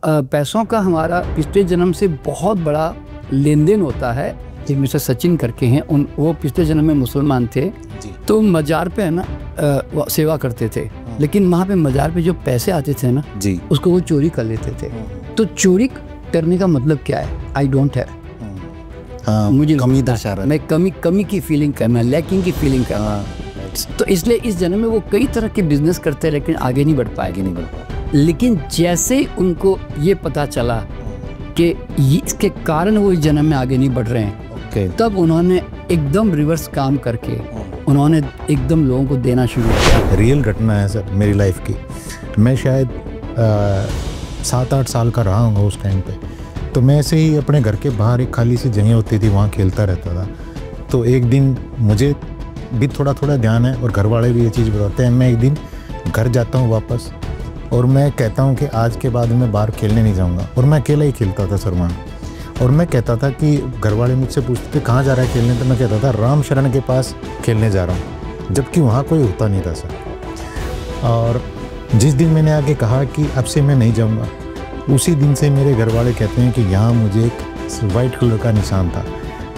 पैसों का हमारा पिछले जन्म से बहुत बड़ा लेन देन होता है। एक मिस्टर सचिन करके हैं, वो पिछले जन्म में मुसलमान थे, तो मज़ार पे है ना वो सेवा करते थे, लेकिन वहाँ पे मज़ार पे जो पैसे आते थे ना जी, उसको वो चोरी कर लेते थे। तो चोरी करने का मतलब क्या है? आई डोंट हैव, मुझे कमी दर्शा रहा है, मैं कमी की फीलिंग कर, मैं लैकिंग की फीलिंग कर रहा हूँ। तो इसलिए इस जन्म में वो कई तरह के बिजनेस करते हैं, लेकिन आगे नहीं बढ़ पाए। लेकिन जैसे उनको ये पता चला कि इसके कारण वो इस जन्म में आगे नहीं बढ़ रहे हैं, तब उन्होंने एकदम रिवर्स काम करके उन्होंने एकदम लोगों को देना शुरू किया। रियल घटना है सर मेरी लाइफ की। मैं शायद 7-8 साल का रहा हूँ उस टाइम पे। तो मैं ऐसे ही अपने घर के बाहर एक खाली सी जगह होती थी, वहाँ खेलता रहता था। तो एक दिन मुझे भी थोड़ा थोड़ा ध्यान है और घर वाले भी ये चीज़ बताते हैं। मैं एक दिन घर जाता हूँ वापस और मैं कहता हूँ कि आज के बाद मैं बाहर खेलने नहीं जाऊँगा, और मैं अकेला ही खेलता था सर वहाँ। और मैं कहता था कि घर वाले मुझसे पूछते थे कहाँ जा रहा है खेलने, तो मैं कहता था राम शरण के पास खेलने जा रहा हूँ, जबकि वहाँ कोई होता नहीं था सर। और जिस दिन मैंने आके कहा कि अब से मैं नहीं जाऊँगा, उसी दिन से मेरे घर वाले कहते हैं कि यहाँ मुझे एक वाइट कलर का निशान था,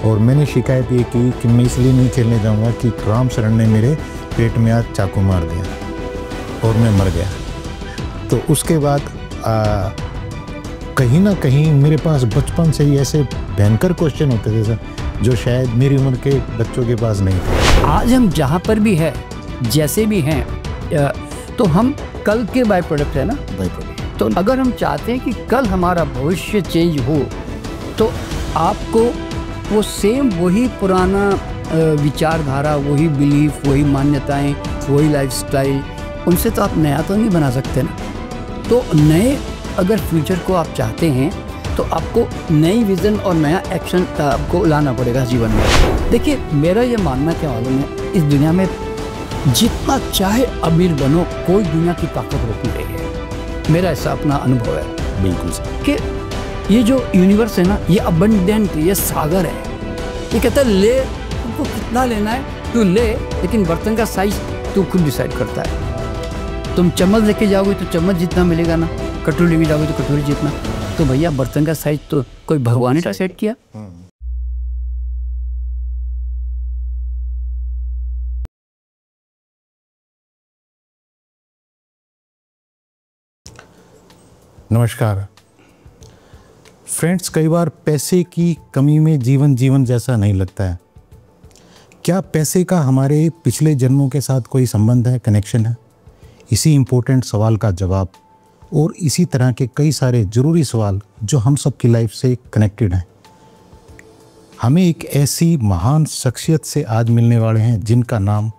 और मैंने शिकायत ये की कि मैं इसलिए नहीं खेलने जाऊँगा कि राम शरण ने मेरे पेट में आज चाकू मार दिया और मैं मर गया। तो उसके बाद कहीं ना कहीं मेरे पास बचपन से ही ऐसे भयंकर क्वेश्चन होते थे सर, जो शायद मेरी उम्र के बच्चों के पास नहीं थे। आज हम जहाँ पर भी हैं, जैसे भी हैं, तो हम कल के बाय प्रोडक्ट है ना, बाय प्रोडक्ट। तो अगर हम चाहते हैं कि कल हमारा भविष्य चेंज हो, तो आपको वो सेम वही पुराना विचारधारा, वही बिलीफ, वही मान्यताएं, वही लाइफस्टाइल, उनसे तो आप नया तो नहीं बना सकते ना। तो नए अगर फ्यूचर को आप चाहते हैं तो आपको नई विज़न और नया एक्शन आपको लाना पड़ेगा जीवन में। देखिए मेरा ये मानना क्या मालूम है, इस दुनिया में जितना चाहे अमीर बनो, कोई दुनिया की ताकत रोक नहीं रही है। मेरा ऐसा अपना अनुभव है। बिल्कुल सर। कि ये जो यूनिवर्स है ना, ये अबंडेंट, ये सागर है। ये कहता है ले, तुमको कितना लेना है तू ले, लेकिन बर्तन का साइज तू खुद डिसाइड करता है। तुम चम्मच लेके जाओगे तो चम्मच जितना मिलेगा ना, कटोरी लेके जाओगे तो कटोरी जितना। तो भैया बर्तन का साइज तो कोई भगवान ने सेट किया। नमस्कार फ्रेंड्स। कई बार पैसे की कमी में जीवन जैसा नहीं लगता है। क्या पैसे का हमारे पिछले जन्मों के साथ कोई संबंध है, कनेक्शन है? इसी इम्पोर्टेंट सवाल का जवाब और इसी तरह के कई सारे ज़रूरी सवाल जो हम सब की लाइफ से कनेक्टेड हैं, हमें एक ऐसी महान शख्सियत से आज मिलने वाले हैं जिनका नाम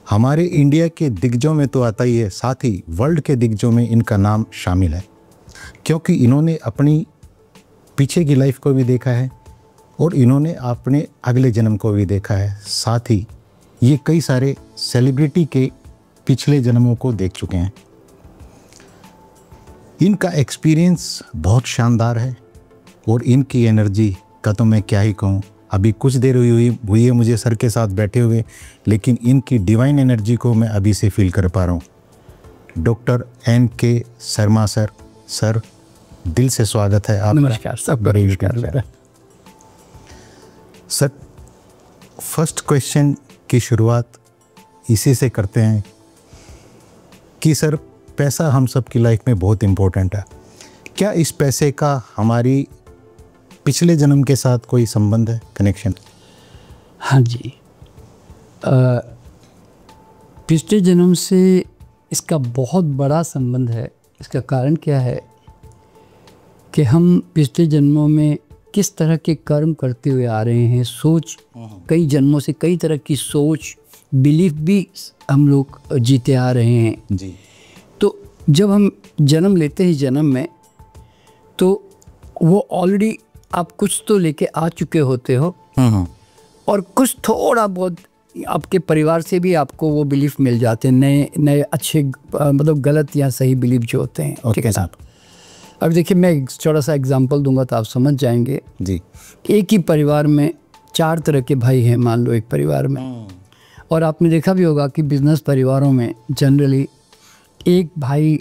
हमारे इंडिया के दिग्गजों में तो आता ही है, साथ ही वर्ल्ड के दिग्गजों में इनका नाम शामिल है, क्योंकि इन्होंने अपनी पीछे की लाइफ को भी देखा है और इन्होंने अपने अगले जन्म को भी देखा है। साथ ही ये कई सारे सेलिब्रिटी के पिछले जन्मों को देख चुके हैं। इनका एक्सपीरियंस बहुत शानदार है और इनकी एनर्जी का तो मैं क्या ही कहूँ। अभी कुछ देर हुई है मुझे सर के साथ बैठे हुए, लेकिन इनकी डिवाइन एनर्जी को मैं अभी से फील कर पा रहा हूँ। Doctor NK Sharma sir, sir दिल से स्वागत है आपका। नमस्कार, सब नमस्कार सर। फर्स्ट क्वेश्चन की शुरुआत इसी से करते हैं कि सर पैसा हम सब की लाइफ में बहुत इम्पोर्टेंट है। क्या इस पैसे का हमारी पिछले जन्म के साथ कोई संबंध है, कनेक्शन? हाँ जी, पिछले जन्म से इसका बहुत बड़ा संबंध है। इसका कारण क्या है कि हम पिछले जन्मों में किस तरह के कर्म करते हुए आ रहे हैं, सोच, कई जन्मों से कई तरह की सोच, बिलीफ भी हम लोग जीते आ रहे हैं जी। तो जब हम जन्म लेते हैं जन्म में, तो वो ऑलरेडी आप कुछ तो लेके आ चुके होते हो और कुछ थोड़ा बहुत आपके परिवार से भी आपको वो बिलीफ मिल जाते हैं, नए नए अच्छे मतलब गलत या सही बिलीफ जो होते हैं। ठीक है साहब। अब देखिए मैं एक छोटा सा एग्जांपल दूंगा तो आप समझ जाएंगे जी। एक ही परिवार में 4 तरह के भाई हैं, मान लो एक परिवार में, और आपने देखा भी होगा कि बिजनेस परिवारों में जनरली एक भाई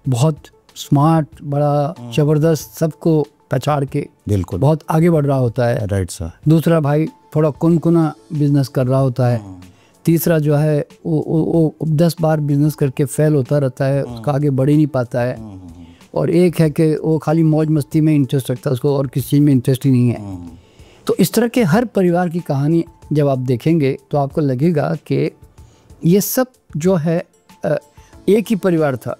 बहुत स्मार्ट, बड़ा जबरदस्त, सबको पछाड़ के बिल्कुल बहुत आगे बढ़ रहा होता है। Right sir. दूसरा भाई थोड़ा कुनकुना बिजनेस कर रहा होता है। तीसरा जो है वो 10 बार बिजनेस करके फेल होता रहता है, उसका आगे बढ़ ही नहीं पाता है। और एक है कि वो खाली मौज मस्ती में इंटरेस्ट रखता है, उसको और किसी चीज़ में इंटरेस्ट ही नहीं है। तो इस तरह के हर परिवार की कहानी जब आप देखेंगे तो आपको लगेगा कि ये सब जो है एक ही परिवार था,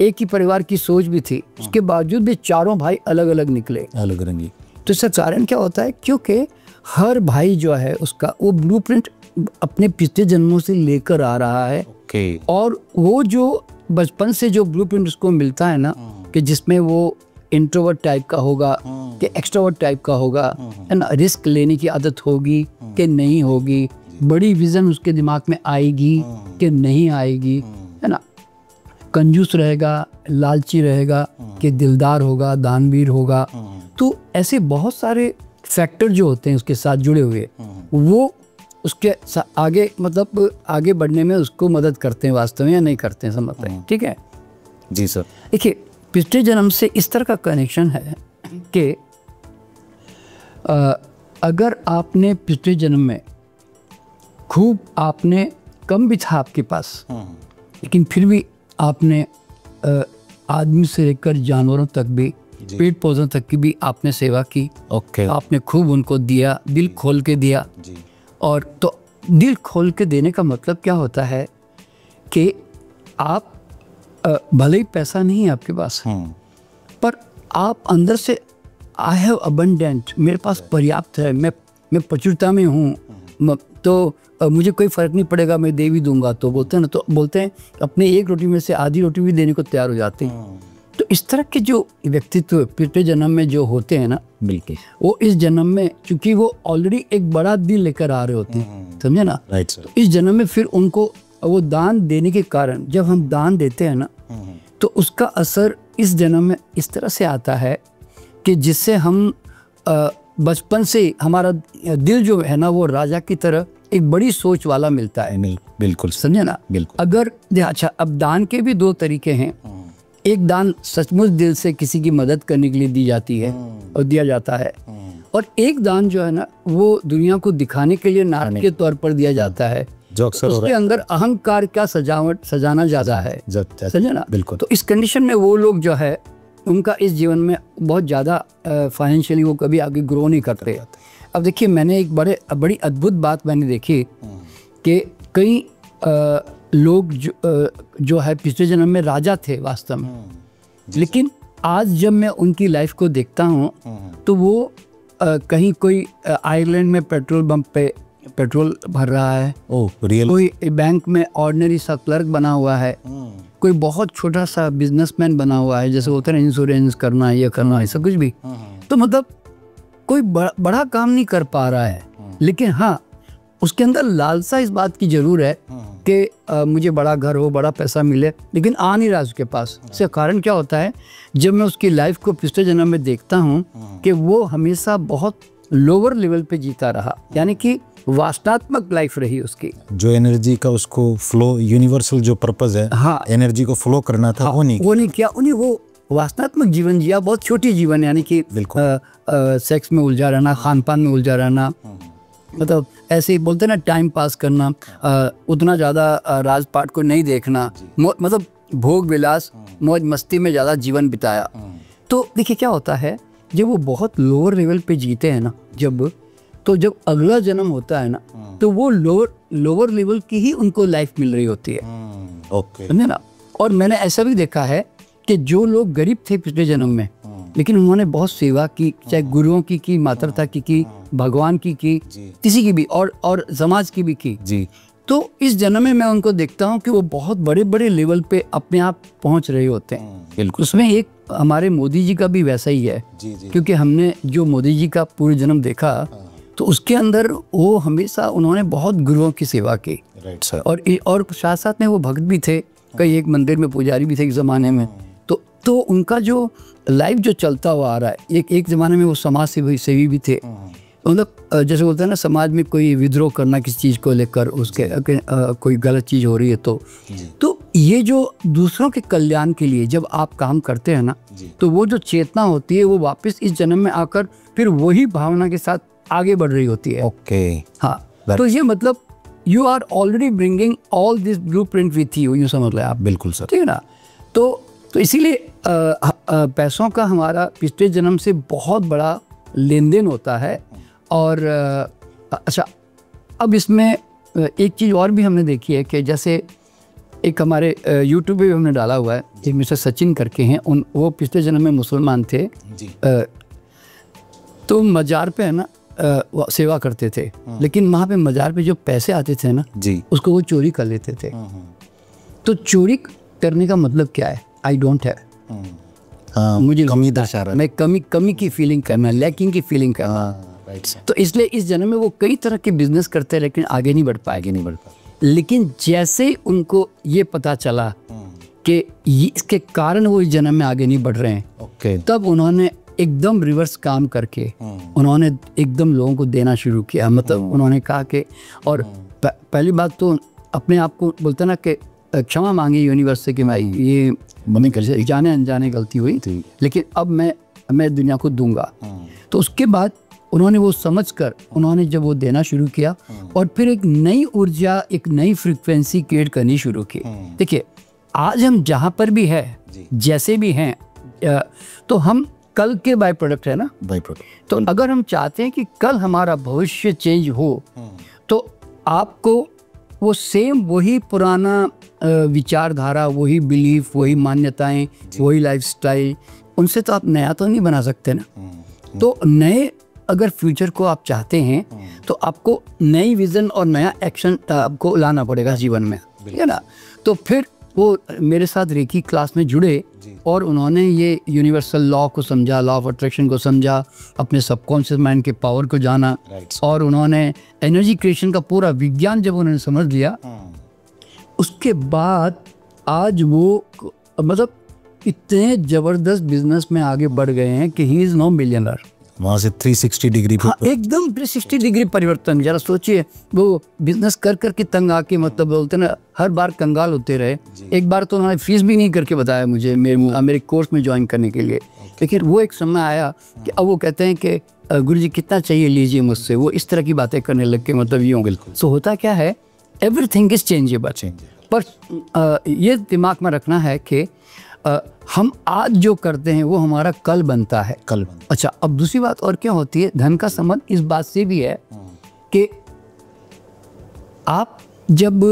एक ही परिवार की सोच भी थी, उसके बावजूद भी चारों भाई अलग अलग निकले, अलग रंगी। तो इसका कारण क्या होता है? क्योंकि हर भाई जो है उसका वो ब्लूप्रिंट अपने पिछले जन्मों से लेकर आ रहा है। और वो जो बचपन से जो ब्लूप्रिंट उसको मिलता है ना, कि जिसमें वो इंट्रोवर्ट टाइप का होगा कि एक्सट्रोवर्ट टाइप का होगा, है ना, रिस्क लेने की आदत होगी कि नहीं होगी, बड़ी विजन उसके दिमाग में आएगी कि नहीं आएगी, है ना, कंजूस रहेगा, लालची रहेगा कि दिलदार होगा, दानवीर होगा। तो ऐसे बहुत सारे फैक्टर जो होते हैं उसके साथ जुड़े हुए, वो उसके आगे मतलब आगे बढ़ने में उसको मदद करते हैं वास्तव में, या नहीं करते हैं, समझते हैं। ठीक है जी सर। देखिए, पिछले जन्म से इस तरह का कनेक्शन है कि अगर आपने पिछले जन्म में खूब आपने कम भी था आपके पास, लेकिन फिर भी आपने आदमी से लेकर जानवरों तक भी, पेड़ पौधों तक की भी आपने सेवा की। आपने खूब उनको दिया, दिल खोल के दिया। और तो दिल खोल के देने का मतलब क्या होता है कि आप भले ही पैसा नहीं है आपके पास, पर आप अंदर से आई हैव अबंडेंट, मेरे पास पर्याप्त है, मैं प्रचुरता में हूँ, तो मुझे कोई फ़र्क नहीं पड़ेगा, मैं दे भी दूंगा। तो बोलते हैं अपने एक रोटी में से आधी रोटी भी देने को तैयार हो जाते हैं। तो इस तरह के जो व्यक्तित्व पिछले जन्म में जो होते हैं ना, बिल्कुल, वो इस जन्म में, चूंकि वो ऑलरेडी एक बड़ा दिल लेकर आ रहे होते हैं, समझे ना। Right sir. तो इस जन्म में फिर उनको वो दान देने के कारण, जब हम दान देते हैं ना, तो उसका असर इस जन्म में इस तरह से आता है कि जिससे हम बचपन से हमारा दिल जो है ना, वो राजा की तरह एक बड़ी सोच वाला मिलता है। बिल्कुल, समझे ना। बिल्कुल। अगर अच्छा, अब दान के भी दो तरीके हैं। एक दान सचमुच दिल से किसी की मदद करने के लिए दी जाती है और दिया जाता है, और एक दान जो है ना, वो दुनिया को दिखाने के लिए नाटक के तौर पर दिया जाता है, जो अक्सर उसके अंदर अहंकार का सजाना ज़्यादा है, समझे ना। बिल्कुल। तो इस कंडीशन में वो लोग जो है, उनका इस जीवन में बहुत ज़्यादा फाइनेंशियली वो कभी आगे ग्रो नहीं करते। अब देखिए, मैंने एक बड़ी अद्भुत बात मैंने देखी कि कई लोग जो है पिछले जन्म में राजा थे वास्तव में, लेकिन आज जब मैं उनकी लाइफ को देखता हूँ तो वो कहीं कोई आयरलैंड में पेट्रोल पंप पे पेट्रोल भर रहा है, कोई बैंक में ऑर्डिनरी सा क्लर्क बना हुआ है, कोई बहुत छोटा सा बिजनेसमैन बना हुआ है, जैसे होता है इंश्योरेंस करना, ये करना, ऐसा कुछ भी। तो मतलब कोई बड़ा काम नहीं कर पा रहा है, लेकिन हाँ, उसके अंदर लालसा इस बात की जरूर है कि मुझे बड़ा घर हो, बड़ा पैसा मिले, लेकिन आ नहीं रहा उसके पास। इसका कारण क्या होता है? जब मैं उसकी लाइफ को पिछले जन्म में देखता हूँ कि वो हमेशा बहुत लोअर लेवल पे जीता रहा, यानी कि वासनात्मक लाइफ रही उसकी। जो एनर्जी का उसको फ्लो, यूनिवर्सल जो पर्पस है, हाँ, एनर्जी को फ्लो करना था, वो नहीं किया। वो वासनात्मक जीवन जिया, बहुत छोटी जीवन, यानी कि सेक्स में उलझा रहना, खान पान में उलझा रहना, मतलब ऐसे ही बोलते ना, टाइम पास करना, उतना ज़्यादा राजपाट को नहीं देखना, मतलब भोग विलास, मौज मस्ती में ज़्यादा जीवन बिताया। तो देखिए क्या होता है, जब वो बहुत लोअर लेवल पे जीते हैं ना, जब अगला जन्म होता है ना, तो वो लोअर लेवल की ही उनको लाइफ मिल रही होती है। समझे ना। और मैंने ऐसा भी देखा है कि जो लोग गरीब थे पिछले जन्म में, लेकिन उन्होंने बहुत सेवा की, चाहे गुरुओं की माता पिता की, भगवान की, किसी की भी, और समाज की भी की जी। तो इस जन्म में मैं उनको देखता हूँ कि वो बहुत बड़े बड़े लेवल पे अपने आप पहुँच रहे होते हैं। बिल्कुल। उसमें एक हमारे मोदी जी का भी वैसा ही है, क्योंकि हमने जो मोदी जी का पूरे जन्म देखा, तो उसके अंदर वो हमेशा उन्होंने बहुत गुरुओं की सेवा की। Right sir. और साथ साथ में वो भक्त भी थे, कई एक मंदिर में पुजारी भी थे एक ज़माने में। तो उनका जो लाइफ जो चलता हुआ आ रहा है, एक ज़माने में वो समाज सेवी भी थे। मतलब जैसे बोलते हैं ना, समाज में कोई विद्रोह करना किसी चीज़ को लेकर, उसके कोई गलत चीज़ हो रही है तो ये जो दूसरों के कल्याण के लिए जब आप काम करते हैं ना, तो वो जो चेतना होती है वो वापस इस जन्म में आकर फिर वही भावना के साथ आगे बढ़ रही होती है। ओके। हाँ, तो ये मतलब you are already bringing all this blueprint with you, यूँ समझ लें आप। बिल्कुल सर। ठीक है ना। तो इसीलिए पैसों का हमारा पिछले जन्म से बहुत बड़ा लेन देन होता है। और अच्छा, अब इसमें एक चीज़ और भी हमने देखी है कि जैसे एक हमारे यूट्यूब पे भी हमने डाला हुआ है, एक मिस्टर सचिन करके हैं, वो पिछले जन्म में मुसलमान थे जी। तो मज़ार पे है ना वो सेवा करते थे, लेकिन वहाँ पे मज़ार पे जो पैसे आते थे ना जी, उसको वो चोरी कर लेते थे। तो चोरी करने का मतलब क्या है? आई डोंट हैव, मुझे कमी दर्शा रहा है, मैं कमी की फीलिंग कर, मैं लैकिंग की फीलिंग कर रहा हूँ। तो इसलिए इस जन्म में वो कई तरह के बिजनेस करते हैं लेकिन आगे नहीं बढ़ पाए। लेकिन जैसे उनको ये पता चला कि इसके कारण वो इस जन्म में आगे नहीं बढ़ रहे हैं, तब उन्होंने एकदम रिवर्स काम करके उन्होंने एकदम लोगों को देना शुरू किया। मतलब उन्होंने कहा कि, और पहली बात तो अपने आप को बोलते ना कि क्षमा मांगी यूनिवर्स से कि मैं ये मम्मी कर जाने अनजाने गलती हुई थी, लेकिन अब मैं दुनिया को दूंगा। तो उसके बाद उन्होंने वो समझकर उन्होंने जब वो देना शुरू किया और फिर एक नई ऊर्जा, एक नई फ्रीक्वेंसी क्रिएट करनी शुरू की। देखिए, आज हम जहाँ पर भी है, जैसे भी हैं, तो हम कल के बाय प्रोडक्ट है ना, बाय प्रोडक्ट। तो अगर हम चाहते हैं कि कल हमारा भविष्य चेंज हो, तो आपको वो सेम वही पुराना विचारधारा, वही बिलीफ, वही मान्यताएं, वही लाइफस्टाइल, उनसे तो आप नया तो नहीं बना सकते ना। तो नए अगर फ्यूचर को आप चाहते हैं तो आपको नई विज़न और नया एक्शन आपको लाना पड़ेगा जीवन में, ठीक है ना। तो फिर वो मेरे साथ रेकी क्लास में जुड़े और उन्होंने ये यूनिवर्सल लॉ को समझा, लॉ ऑफ अट्रैक्शन को समझा, अपने सबकॉन्शियस माइंड के पावर को जाना, और उन्होंने एनर्जी क्रिएशन का पूरा विज्ञान जब उन्होंने समझ लिया, उसके बाद आज वो मतलब इतने ज़बरदस्त बिजनेस में आगे बढ़ गए हैं कि ही इज़ नो मिलियनर। वहाँ से 360 डिग्री, हाँ, एकदम 360 डिग्री परिवर्तन। जरा सोचिए, वो बिजनेस कर के तंग आके, मतलब बोलते ना, हर बार कंगाल होते रहे। एक बार तो उन्होंने फीस भी नहीं करके बताया मुझे मेरे कोर्स में ज्वाइन करने के लिए। लेकिन वो एक समय आया कि अब वो कहते हैं कि गुरुजी कितना चाहिए लीजिए मुझसे, वो इस तरह की बातें करने लग के, मतलब यूँ। बिल्कुल। सो होता क्या है, एवरीथिंग इज चेंजेबल। पर ये दिमाग में रखना है कि हम आज जो करते हैं वो हमारा कल बनता है। अच्छा, अब दूसरी बात और क्या होती है, धन का संबंध इस बात से भी है कि आप जब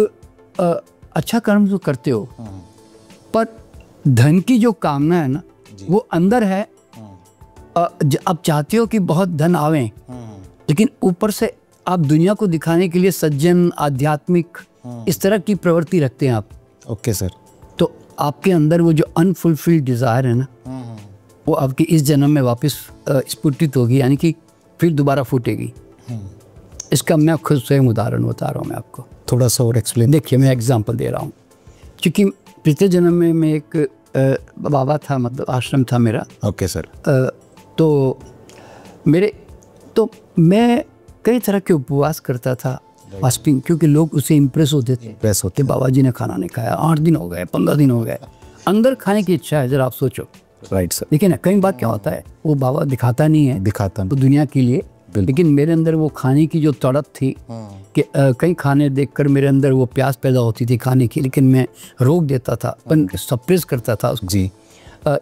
अच्छा कर्म जो करते हो, पर धन की जो कामना है ना, वो अंदर है। आप चाहते हो कि बहुत धन आवे, लेकिन ऊपर से आप दुनिया को दिखाने के लिए सज्जन, आध्यात्मिक, इस तरह की प्रवृत्ति रखते हैं आप। Okay sir. तो आपके अंदर वो जो अनफुलफिल्ड डिज़ायर है ना, वो आपकी इस जन्म में वापस स्फुटित होगी, यानी कि फिर दोबारा फूटेगी। इसका मैं खुद स्वयं उदाहरण बता रहा हूँ मैं आपको। थोड़ा सा और एक्सप्लेन। देखिए, मैं एग्जांपल दे रहा हूँ। क्योंकि पिछले जन्म में मैं एक बाबा था, मतलब आश्रम था मेरा। Okay sir. तो मैं कई तरह के उपवास करता था, फास्टिंग, क्योंकि लोग उससे इम्प्रेस होते थे। बाबा जी ने खाना नहीं खाया, 8 दिन हो गए, 15 दिन हो गए, अंदर खाने की इच्छा है, जरा आप सोचो। Right sir. लेकिन कई बार क्या होता है, वो बाबा दिखाता नहीं है, तो दुनिया के लिए, लेकिन मेरे अंदर वो खाने की जो तड़प थी कि कई खाने देखकर मेरे अंदर वो प्यास पैदा होती थी खाने की, लेकिन मैं रोक देता था, सप्रेस करता था उसको जी।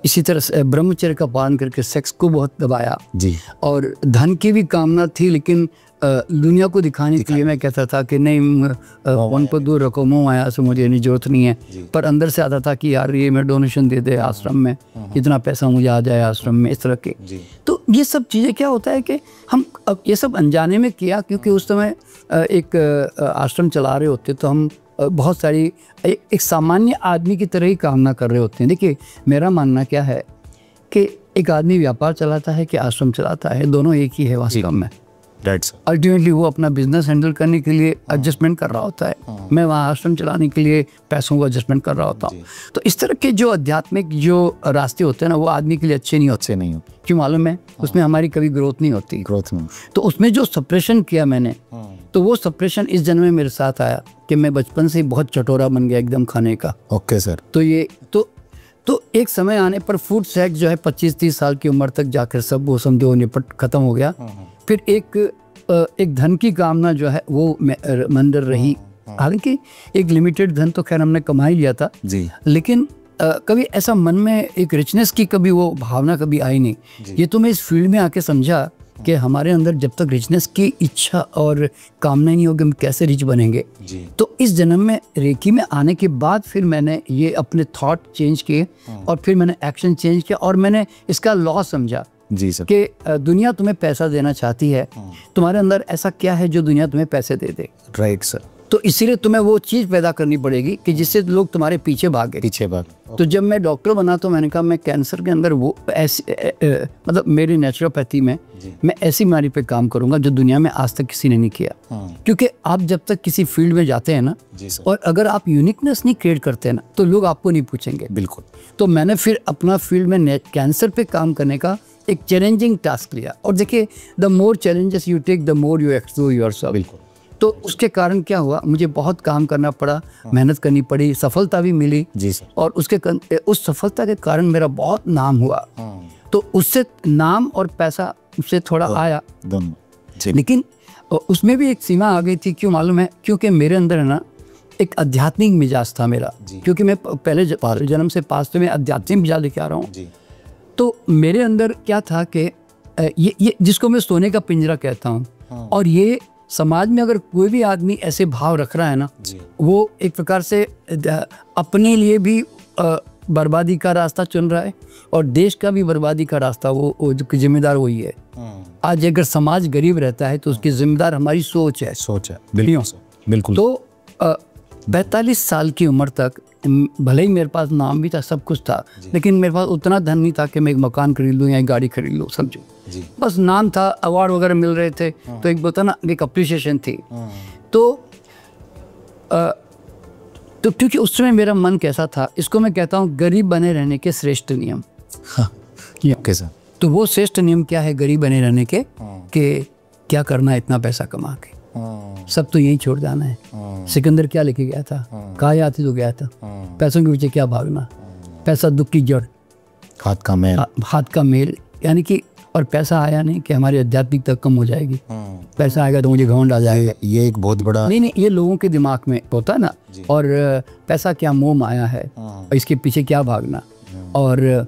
इसी तरह से ब्रह्मचर्य का पालन करके सेक्स को बहुत दबाया जी, और धन की भी कामना थी, लेकिन दुनिया को दिखाने के लिए मैं कहता था कि नहीं, वन को दूर रखो, मुँह आया से मुझे नहीं, जरूरत नहीं है। पर अंदर से आता था कि यार ये मैं डोनेशन दे दे आश्रम में, इतना पैसा मुझे आ जाए आश्रम में, इस तरह के। तो ये सब चीज़ें क्या होता है कि हम अब ये सब अनजाने में किया, क्योंकि उस समय एक आश्रम चला रहे होते, तो हम बहुत सारी एक सामान्य आदमी की तरह ही कामना कर रहे होते हैं। देखिए, मेरा मानना क्या है कि एक आदमी व्यापार चलाता है कि आश्रम चलाता है, दोनों एक ही है वास्तव में। दैट्स अल्टीमेटली वो अपना बिजनेस हैंडल करने के लिए एडजस्टमेंट कर रहा होता है, मैं वहाँ आश्रम चलाने के लिए पैसों को एडजस्टमेंट कर रहा होता हूँ। तो इस तरह के जो आध्यात्मिक जो रास्ते होते हैं ना, वो आदमी के लिए अच्छे नहीं होते। क्यों मालूम है? उसमें हमारी कभी ग्रोथ नहीं होती। तो उसमें जो सप्रेशन किया मैंने, तो वो सप्रेशन इस जन्म में मेरे साथ आया कि मैं बचपन से ही बहुत चटोरा बन गया एकदम खाने का। Okay sir. तो ये तो एक समय आने पर फूड सेक्स जो है 25-30 साल की उम्र तक जाकर सब वो समझो निपट खत्म हो गया। फिर एक धन की कामना जो है वो मंदिर रही। हालांकि एक लिमिटेड धन तो खैर हमने कमा ही लिया था जी, लेकिन कभी ऐसा मन में एक रिचनेस की कभी वो भावना कभी आई नहीं। ये तो मैं इस फील्ड में आके समझा कि हमारे अंदर जब तक रिचनेस की इच्छा और कामना नहीं होगी, हम कैसे रिच बनेंगे जी। तो इस जन्म में रेकी में आने के बाद फिर मैंने ये अपने थॉट चेंज किए और फिर मैंने एक्शन चेंज किया और मैंने इसका लॉ समझा जी सर कि दुनिया तुम्हें पैसा देना चाहती है, तुम्हारे अंदर ऐसा क्या है जो दुनिया तुम्हें पैसे दे दे। Right sir. तो इसीलिए तुम्हें वो चीज़ पैदा करनी पड़ेगी कि जिससे लोग तुम्हारे पीछे भागे। तो जब मैं डॉक्टर बना तो मैंने कहा मैं कैंसर के अंदर वो ऐसी मतलब मेरी नेचुरोपैथी में मैं ऐसी बीमारी पे काम करूंगा जो दुनिया में आज तक किसी ने नहीं किया। क्योंकि आप जब तक किसी फील्ड में जाते हैं ना और अगर आप यूनिकनेस नहीं क्रिएट करते हैं ना तो लोग आपको नहीं पूछेंगे। बिल्कुल। तो मैंने फिर अपना फील्ड में कैंसर पे काम करने का एक चैलेंजिंग टास्क लिया। और देखिए, the more challenges you take the more you explore yourself. बिल्कुल। तो उसके कारण क्या हुआ, मुझे बहुत काम करना पड़ा, मेहनत करनी पड़ी, सफलता भी मिली जी सर। और उस सफलता के कारण मेरा बहुत नाम हुआ। तो उससे नाम और पैसा उससे थोड़ा आया दोनों, लेकिन उसमें भी एक सीमा आ गई थी। क्यों मालूम है? क्योंकि मेरे अंदर है ना एक आध्यात्मिक मिजाज था मेरा, क्योंकि मैं पहले जन्म से पास में आध्यात्मिक मिजाज लेके आ रहा हूँ। तो मेरे अंदर क्या था कि ये जिसको मैं सोने का पिंजरा कहता हूँ, और ये समाज में अगर कोई भी आदमी ऐसे भाव रख रहा है ना, वो एक प्रकार से अपने लिए भी बर्बादी का रास्ता चुन रहा है और देश का भी बर्बादी का रास्ता वो जो जिम्मेदार वही है। आज अगर समाज गरीब रहता है तो उसकी जिम्मेदार हमारी सोच है। बिल्कुल। तो 45 साल की उम्र तक भले ही मेरे पास नाम भी था, सब कुछ था, लेकिन मेरे पास उतना धन नहीं था कि मैं एक मकान खरीद लूँ या एक गाड़ी खरीद लूँ, समझो। बस नाम था, अवार्ड वगैरह मिल रहे थे, तो एक बोलता ना एक अप्रिसिएशन थी। तो क्योंकि उस समय मेरा मन कैसा था, इसको मैं कहता हूँ गरीब बने रहने के श्रेष्ठ नियम। कैसा? तो वो श्रेष्ठ नियम क्या है गरीब बने रहने के? कि क्या करना है इतना पैसा कमा के, सब तो यही छोड़ जाना है। सिकंदर क्या लेके गया था, कहाँ आती तो गया था, पैसों के पीछे क्या भागना, पैसा दुख की जड़, हाथ का मेल, यानी कि और पैसा आया नहीं कि हमारी आध्यात्मिकता कम हो जाएगी, पैसा आएगा तो मुझे घमंड आ जाएगा। ये एक बहुत बड़ा नहीं, ये लोगों के दिमाग में होता है ना। और पैसा क्या मोह माया है, इसके पीछे क्या भागना, और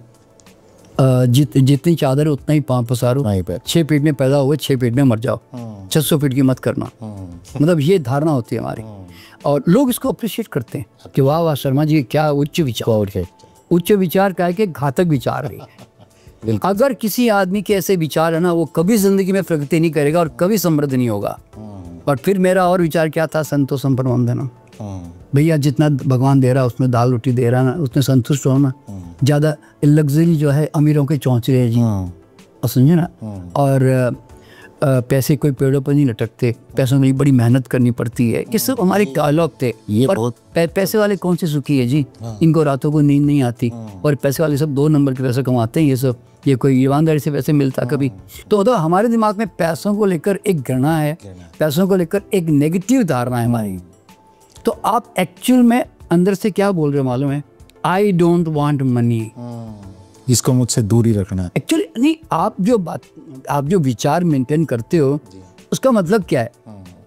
जितनी चादर उतना ही पाँव पसारो, 6 फीट में पैदा हुए 6 फीट में मर जाओ, 600 फीट की मत करना। मतलब ये धारणा होती है हमारी, और लोग इसको अप्रिशिएट करते हैं कि वाह वाह शर्मा जी क्या उच्च विचार है। उच्च विचार क्या है कि घातक विचार है। अगर किसी आदमी के ऐसे विचार है ना, वो कभी जिंदगी में प्रगति नहीं करेगा और कभी समृद्ध नहीं होगा। और फिर मेरा और विचार क्या था, संतोषम परमम धनम। भैया जितना भगवान दे रहा है उसमें दाल रोटी दे रहा है ना, उसमें संतुष्ट होना। ज़्यादा लग्जरी जो है अमीरों के चौंचले है जी, और समझे ना। और पैसे कोई पेड़ों पर नहीं लटकते, पैसों में बड़ी मेहनत करनी पड़ती है। ये सब हमारे डायलॉग थे। ये बहुत पैसे वाले कौन से सुखी है जी, इनको रातों को नींद नहीं आती, और पैसे वाले सब 2 नंबर के पैसे कमाते हैं। ये सब ये कोई ईमानदारी से पैसे मिलता कभी? तो हमारे दिमाग में पैसों को लेकर एक घृणा है, पैसों को लेकर एक नेगेटिव धारणा है हमारी। तो आप एक्चुअल में अंदर से क्या बोल रहे हो मालूम है? आई डोंट वांट मनी, इसको मुझसे दूर ही रखना है। एक्चुअली नहीं, आप जो विचार मेंटेन करते हो उसका मतलब क्या है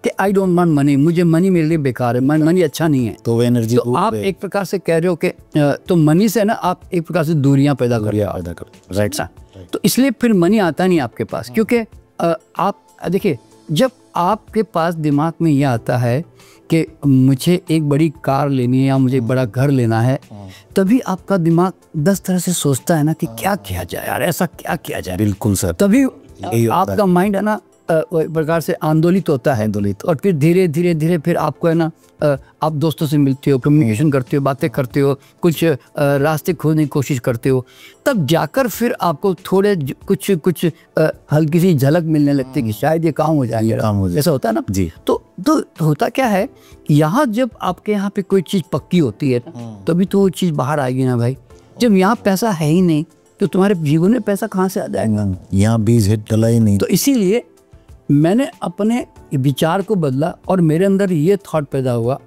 कि आई डोंट वांट मनी, मुझे मनी मेरे लिए बेकार है, मनी अच्छा नहीं है। तो वो एनर्जी तो आप एक प्रकार से कह रहे हो कि तो मनी से ना आप एक प्रकार से दूरियां पैदा कर रहे हो। राइट। तो इसलिए फिर मनी आता नहीं आपके पास, क्योंकि आप देखिए, जब आपके पास दिमाग में ये आता है कि मुझे एक बड़ी कार लेनी है या मुझे बड़ा घर लेना है, तभी आपका दिमाग 10 तरह से सोचता है ना कि क्या किया जाए यार, ऐसा क्या किया जाए। बिल्कुल सर। तभी आपका माइंड है ना प्रकार से आंदोलित होता है, और फिर धीरे धीरे धीरे फिर आपको है ना आप दोस्तों से मिलते हो, कम्युनिकेशन करते हो, बातें करते हो, कुछ रास्ते खोजने की कोशिश करते हो, तब जाकर फिर आपको थोड़े कुछ हल्की सी झलक मिलने लगती है कि शायद ये काम हो जाएगा, ऐसा होता है ना जी। तो होता क्या है, यहाँ जब आपके यहाँ पे कोई चीज़ पक्की होती है तभी तो वो चीज़ बाहर आएगी ना भाई। जब यहाँ पैसा है ही नहीं तो तुम्हारे जीवन में पैसा कहाँ से आ जाएगा, यहाँ बीज है डला ही नहीं। तो इसीलिए मैंने अपने विचार को बदला और मेरे अंदर ये थॉट पैदा हुआ,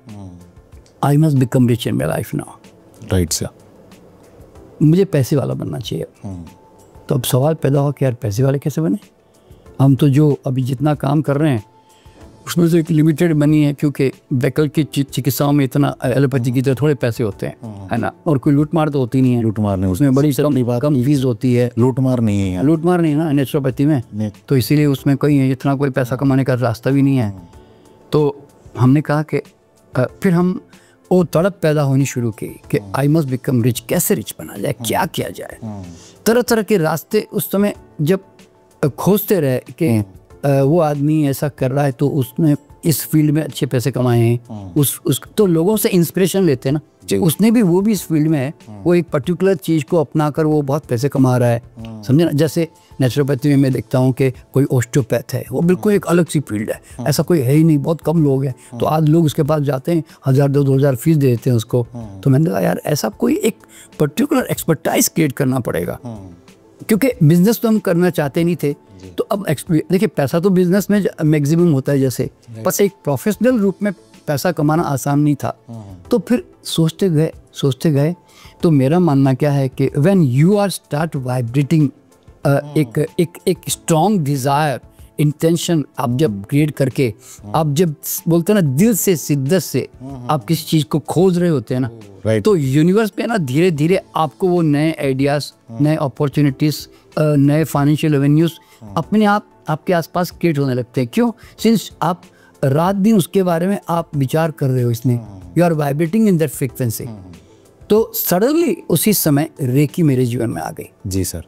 I must become rich in my life now. Right sir, मुझे पैसे वाला बनना चाहिए। तो अब सवाल पैदा हुआ कि यार पैसे वाले कैसे बने। हम तो जो अभी जितना काम कर रहे हैं उसमें से एक लिमिटेड मनी है, क्योंकि वैकल्पिक चिकित्साओं में इतना एलोपैथी की तरह थोड़े पैसे होते हैं, है ना, और कोई लूटमार तो होती नहीं है। लूटमार नहीं, उसमें बड़ी कम फीस होती है। लूटमार नहीं है, लूटमार नहीं ना नेचुरोपैथी में, तो इसीलिए उसमें कोई इतना कोई पैसा कमाने का रास्ता भी नहीं है। तो हमने कहा कि फिर हम वो तड़प पैदा होनी शुरू की कि आई मस्ट बिकम रिच, कैसे रिच बना जाए, क्या किया जाए। तरह तरह के रास्ते उस समय जब खोजते रहे कि वो आदमी ऐसा कर रहा है तो उसने इस फील्ड में अच्छे पैसे कमाए हैं, उस तो लोगों से इंस्पिरेशन लेते हैं ना, उसने भी वो भी इस फील्ड में है, वो एक पर्टिकुलर चीज़ को अपनाकर वो बहुत पैसे कमा रहा है, समझे ना। जैसे नेचुरोपैथी में मैं देखता हूँ कि कोई ऑस्टियोपैथ है, वो बिल्कुल एक अलग सी फील्ड है, ऐसा कोई है ही नहीं, बहुत कम लोग हैं, तो आज लोग उसके पास जाते हैं, 1000-2000 फीस दे देते हैं उसको। तो मैंने कहा यार ऐसा कोई एक पर्टिकुलर एक्सपर्टाइज क्रिएट करना पड़ेगा, क्योंकि बिजनेस तो हम करना चाहते नहीं थे। तो अब देखिए पैसा तो बिजनेस में मैक्सिमम होता है जैसे, पर एक प्रोफेशनल रूप में पैसा कमाना आसान नहीं था। तो फिर सोचते गए तो मेरा मानना क्या है कि when you are start vibrating एक स्ट्रॉन्ग डिज़ायर, इंटेंशन आप जब क्रिएट करके, आप जब बोलते हैं ना दिल से, शिद्दत से आप किसी चीज़ को खोज रहे होते हैं ना, तो यूनिवर्स पे ना धीरे धीरे आपको वो नए आइडियाज़, नए अपॉर्चुनिटीज़, नए फाइनेंशियल रेवेन्यूज़ अपने आप आपके आसपास क्रिएट होने लगते हैं। क्यों? सिंस आप रात दिन उसके बारे में आप विचार कर रहे हो, इसमें you are vibrating in that frequency. तो सडनली उसी समय रेकी मेरे जीवन में आ गई। जी सर,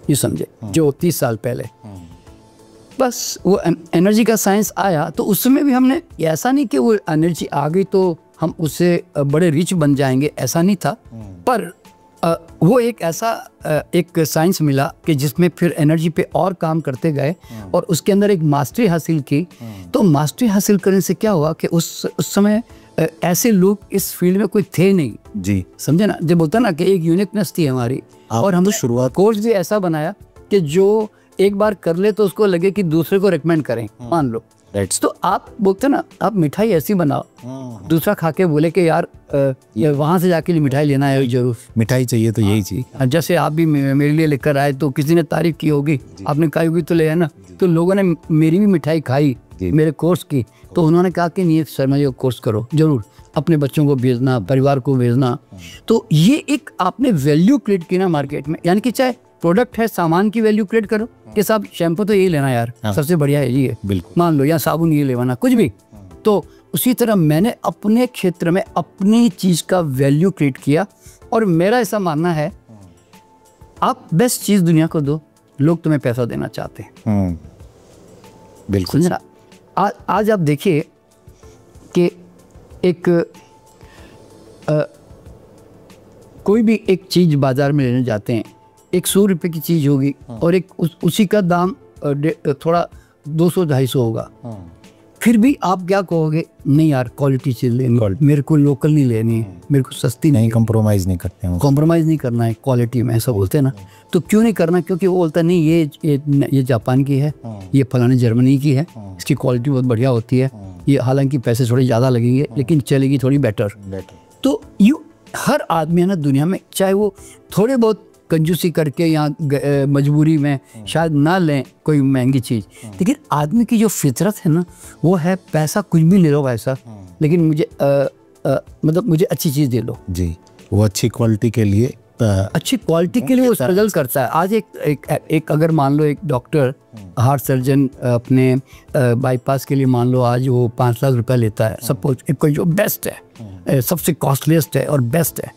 ये समझे, जो 30 साल पहले बस वो एनर्जी का साइंस आया, तो उस समय भी हमने, ऐसा नहीं कि वो एनर्जी आ गई तो हम उससे बड़े रिच बन जाएंगे, ऐसा नहीं था, पर वो एक ऐसा एक साइंस मिला कि जिसमें फिर एनर्जी पे और काम करते गए और उसके अंदर एक मास्टरी हासिल की। तो मास्टरी हासिल करने से क्या हुआ कि उस समय ऐसे लोग इस फील्ड में कोई थे नहीं जी, समझे ना। जब बोलता ना कि एक यूनिकनेस थी हमारी, और हमने शुरुआत कोर्स भी ऐसा बनाया कि जो एक बार कर ले तो उसको लगे कि दूसरे को रेकमेंड करें, मान लो। तो आप बोलते ना, आप मिठाई ऐसी बनाओ, दूसरा खा के बोले कि यार वहाँ से जाके मिठाई लेना है, जरूर मिठाई चाहिए, तो यही चीज़। जैसे आप भी मेरे लिए लेकर आए तो किसी ने तारीफ की होगी, आपने कही होगी तो ले है ना, तो लोगों ने मेरी भी मिठाई खाई मेरे कोर्स की, तो उन्होंने कहा कि नहीं सर मैं ये कोर्स करो, जरूर अपने बच्चों को भेजना, परिवार को भेजना। तो ये एक आपने वैल्यू क्रिएट की ना मार्केट में, यानी कि चाहे प्रोडक्ट है, सामान की वैल्यू क्रिएट करो कि साहब शैम्पू तो यही लेना यार, सबसे बढ़िया है ये, बिल्कुल मान लो, या साबुन ये लेवाना, कुछ भी। तो उसी तरह मैंने अपने क्षेत्र में अपनी चीज़ का वैल्यू क्रिएट किया, और मेरा ऐसा मानना है आप बेस्ट चीज़ दुनिया को दो, लोग तुम्हें पैसा देना चाहते हैं। बिल्कुल समझना। आज आप देखिए कि एक कोई भी एक चीज़ बाजार में लेने जाते हैं, एक 100 रुपये की चीज़ होगी और एक उसी का दाम थोड़ा 200-250 होगा, फिर भी आप क्या कहोगे, नहीं यार क्वालिटी चीज़ लेनी, मेरे को लोकल नहीं लेनी है, मेरे को सस्ती नहीं, कॉम्प्रोमाइज़ नहीं करते हैं, कॉम्प्रोमाइज़ नहीं करना है क्वालिटी में, ऐसा बोलते हैं ना। तो क्यों नहीं करना? क्योंकि वो बोलता है नहीं ये जापान की है, ये फलाने जर्मनी की है, इसकी क्वालिटी बहुत बढ़िया होती है, ये हालांकि पैसे थोड़े ज़्यादा लगेंगे लेकिन चलेगी थोड़ी बेटर। तो हर आदमी है ना दुनिया में, चाहे वो थोड़े बहुत कंजूसी करके या मजबूरी में शायद ना लें कोई महंगी चीज़, लेकिन आदमी की जो फितरत है ना वो है पैसा कुछ भी ले लो वैसा, लेकिन मुझे मतलब मुझे अच्छी चीज़ दे लो जी। वो अच्छी क्वालिटी के लिए वो स्ट्रगल करता है। आज एक अगर मान लो एक डॉक्टर, हार्ट सर्जन अपने बाईपास के लिए मान लो आज वो 5 लाख रुपया लेता है, सपोज, एक कोई जो बेस्ट है, सबसे कॉस्टलीस्ट है और बेस्ट है,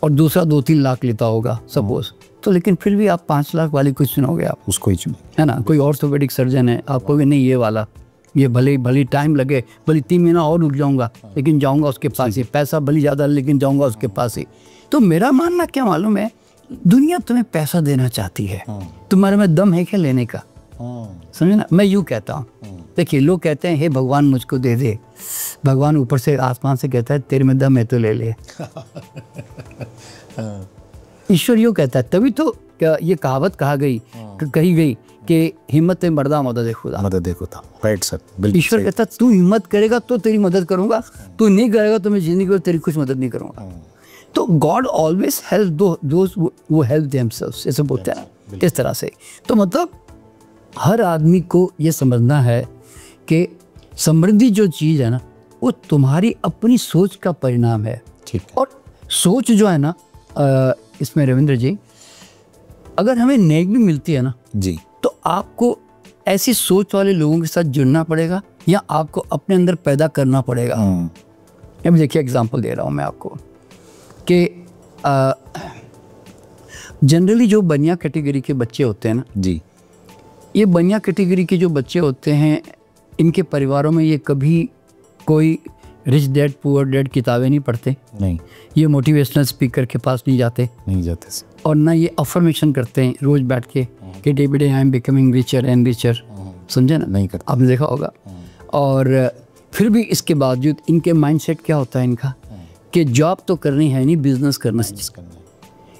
और दूसरा 2-3 लाख लेता होगा सपोज, तो लेकिन फिर भी आप 5 लाख वाली कुछ चुनोगे, आप उसको ही चुने, है ना। कोई ऑर्थोपेडिक सर्जन है, आप कहोगे नहीं ये वाला, ये भले टाइम लगे, भले 3 महीना और रुक जाऊंगा लेकिन जाऊंगा उसके पास ही, पैसा भले ज़्यादा लेकिन जाऊंगा उसके पास ही। तो मेरा मानना क्या मालूम है, दुनिया तुम्हें पैसा देना चाहती है, तुम्हारे में दम है क्या लेने का, समझे ना। मैं यूँ कहता हूँ, देखिए लोग कहते हैं हे भगवान मुझको दे दे, भगवान ऊपर से आसमान से कहता है तेरे में दम है तो ले ले। ईश्वर यूँ कहता है, तभी तो ये कहावत कही गई कि हिम्मत है मर्दा मदद खुदा, मदद देखो था, राइट सर, बिल्कुल। ईश्वर कहता है तू हिम्मत करेगा तो तेरी मदद करूंगा, तू नहीं करेगा तो मैं जिंदगी में तेरी कुछ मदद नहीं करूंगा। तो गॉड ऑलवेज हेल्प दोज वो हेल्प देमसेल्व्स, ऐसे बोलते हैं इस तरह से। तो मतलब हर आदमी को ये समझना है कि समृद्धि जो चीज़ है ना, वो तुम्हारी अपनी सोच का परिणाम है। ठीक। और सोच जो है ना, इसमें रविंद्र जी, अगर हमें नेक भी मिलती है ना जी, तो आपको ऐसी सोच वाले लोगों के साथ जुड़ना पड़ेगा या आपको अपने अंदर पैदा करना पड़ेगा। अब देखिए एग्जांपल दे रहा हूँ मैं आपको कि जनरली जो बनिया कैटेगरी के बच्चे होते हैं ना जी, ये बनिया कैटेगरी के जो बच्चे होते हैं, इनके परिवारों में ये कभी कोई रिच डैड पुअर डैड किताबें नहीं पढ़ते, नहीं, ये मोटिवेशनल स्पीकर के पास नहीं जाते और ना ये अफर्मेशन करते हैं रोज बैठ के कि day by day I am becoming richer and richer, समझे ना, नहीं करते, आपने देखा होगा। और फिर भी इसके बावजूद इनके माइंडसेट क्या होता है इनका कि जॉब तो करनी है नहीं, बिजनेस करना है।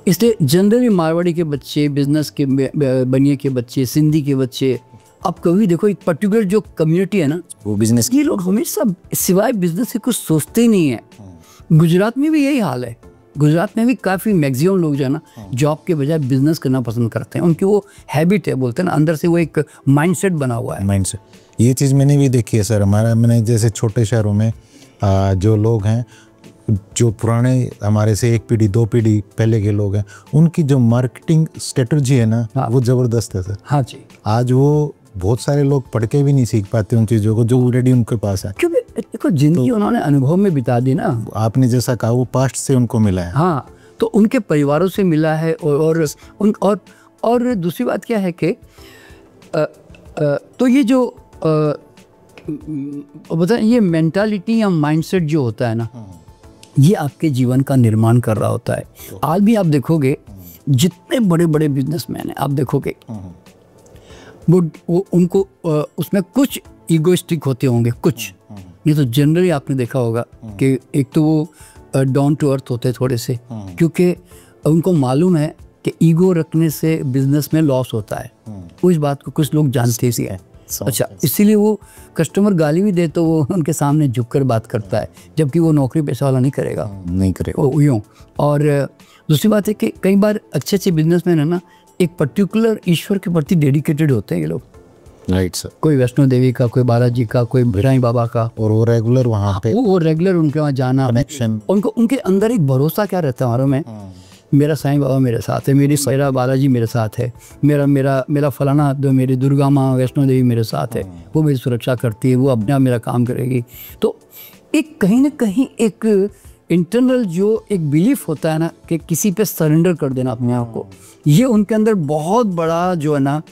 इसलिए जनरली मारवाड़ी के बच्चे, बिजनेस के बनिए के बच्चे, सिंधी के बच्चे, अब कभी देखो एक पर्टिकुलर जो कम्युनिटी है ना, वो बिजनेस, ये लोग हमेशा सिवाय बिजनेस से कुछ सोचते ही नहीं है। गुजरात में भी यही हाल है, गुजरात में भी काफ़ी मैक्सिमम लोग जो है ना जॉब के बजाय बिजनेस करना पसंद करते हैं, उनकी वो हैबिट है, बोलते हैं ना, अंदर से वो एक माइंडसेट बना हुआ है। माइंडसेट, ये चीज़ मैंने भी देखी है सर। मैंने जैसे छोटे शहरों में जो लोग हैं, जो पुराने हमारे से 1 पीढ़ी 2 पीढ़ी पहले के लोग हैं, उनकी जो मार्केटिंग स्ट्रेटजी है ना, हाँ, वो ज़बरदस्त है सर। हाँ जी। आज वो बहुत सारे लोग पढ़ के भी नहीं सीख पाते उन चीज़ों को जो ऑलरेडी उनके पास है, क्योंकि देखो जिंदगी उन्होंने अनुभव में बिता दी ना। आपने जैसा कहा वो पास्ट से उनको मिला है। हाँ, तो उनके परिवारों से मिला है। और दूसरी बात क्या है कि तो ये जो बताएं, ये मेंटालिटी या माइंडसेट जो होता है ना, ये आपके जीवन का निर्माण कर रहा होता है। आज भी आप देखोगे जितने बड़े बड़े बिजनेसमैन हैं, आप देखोगे वो उनको उसमें कुछ ईगोइस्टिक होते होंगे कुछ, ये तो जनरली आपने देखा होगा कि एक तो वो डाउन टू अर्थ होते थोड़े से, क्योंकि उनको मालूम है कि ईगो रखने से बिजनेस में लॉस होता है। उस बात को कुछ लोग जानते ही हैं। अच्छा, इसीलिए वो कस्टमर गाली भी दे तो वो उनके सामने झुककर बात करता है, जबकि वो नौकरी पेशा वाला नहीं करेगा वो यूँ। और दूसरी बात है कि कई बार अच्छे अच्छे बिजनेसमैन है ना, एक पर्टिकुलर ईश्वर के प्रति डेडिकेटेड होते हैं ये लोग। Right sir. कोई वैष्णो देवी का, कोई बालाजी का, कोई भिराई बाबा का, और वो रेगुलर वहाँ पे, वो रेगुलर उनके वहाँ जाना, कनेक्शन, उनको उनके अंदर एक भरोसा क्या रहता है हमारों में, मेरा साईं बाबा मेरे साथ है, मेरा बालाजी मेरे साथ है, मेरा फलाना जो मेरी दुर्गा माँ वैष्णो देवी मेरे साथ है, वो मेरी सुरक्षा करती है, वो अपने आप मेरा काम करेगी। तो एक कहीं ना कहीं एक इंटरनल जो एक बिलीफ होता है ना कि किसी पे सरेंडर कर देना अपने आप को, ये उनके अंदर बहुत बड़ा जो है ना,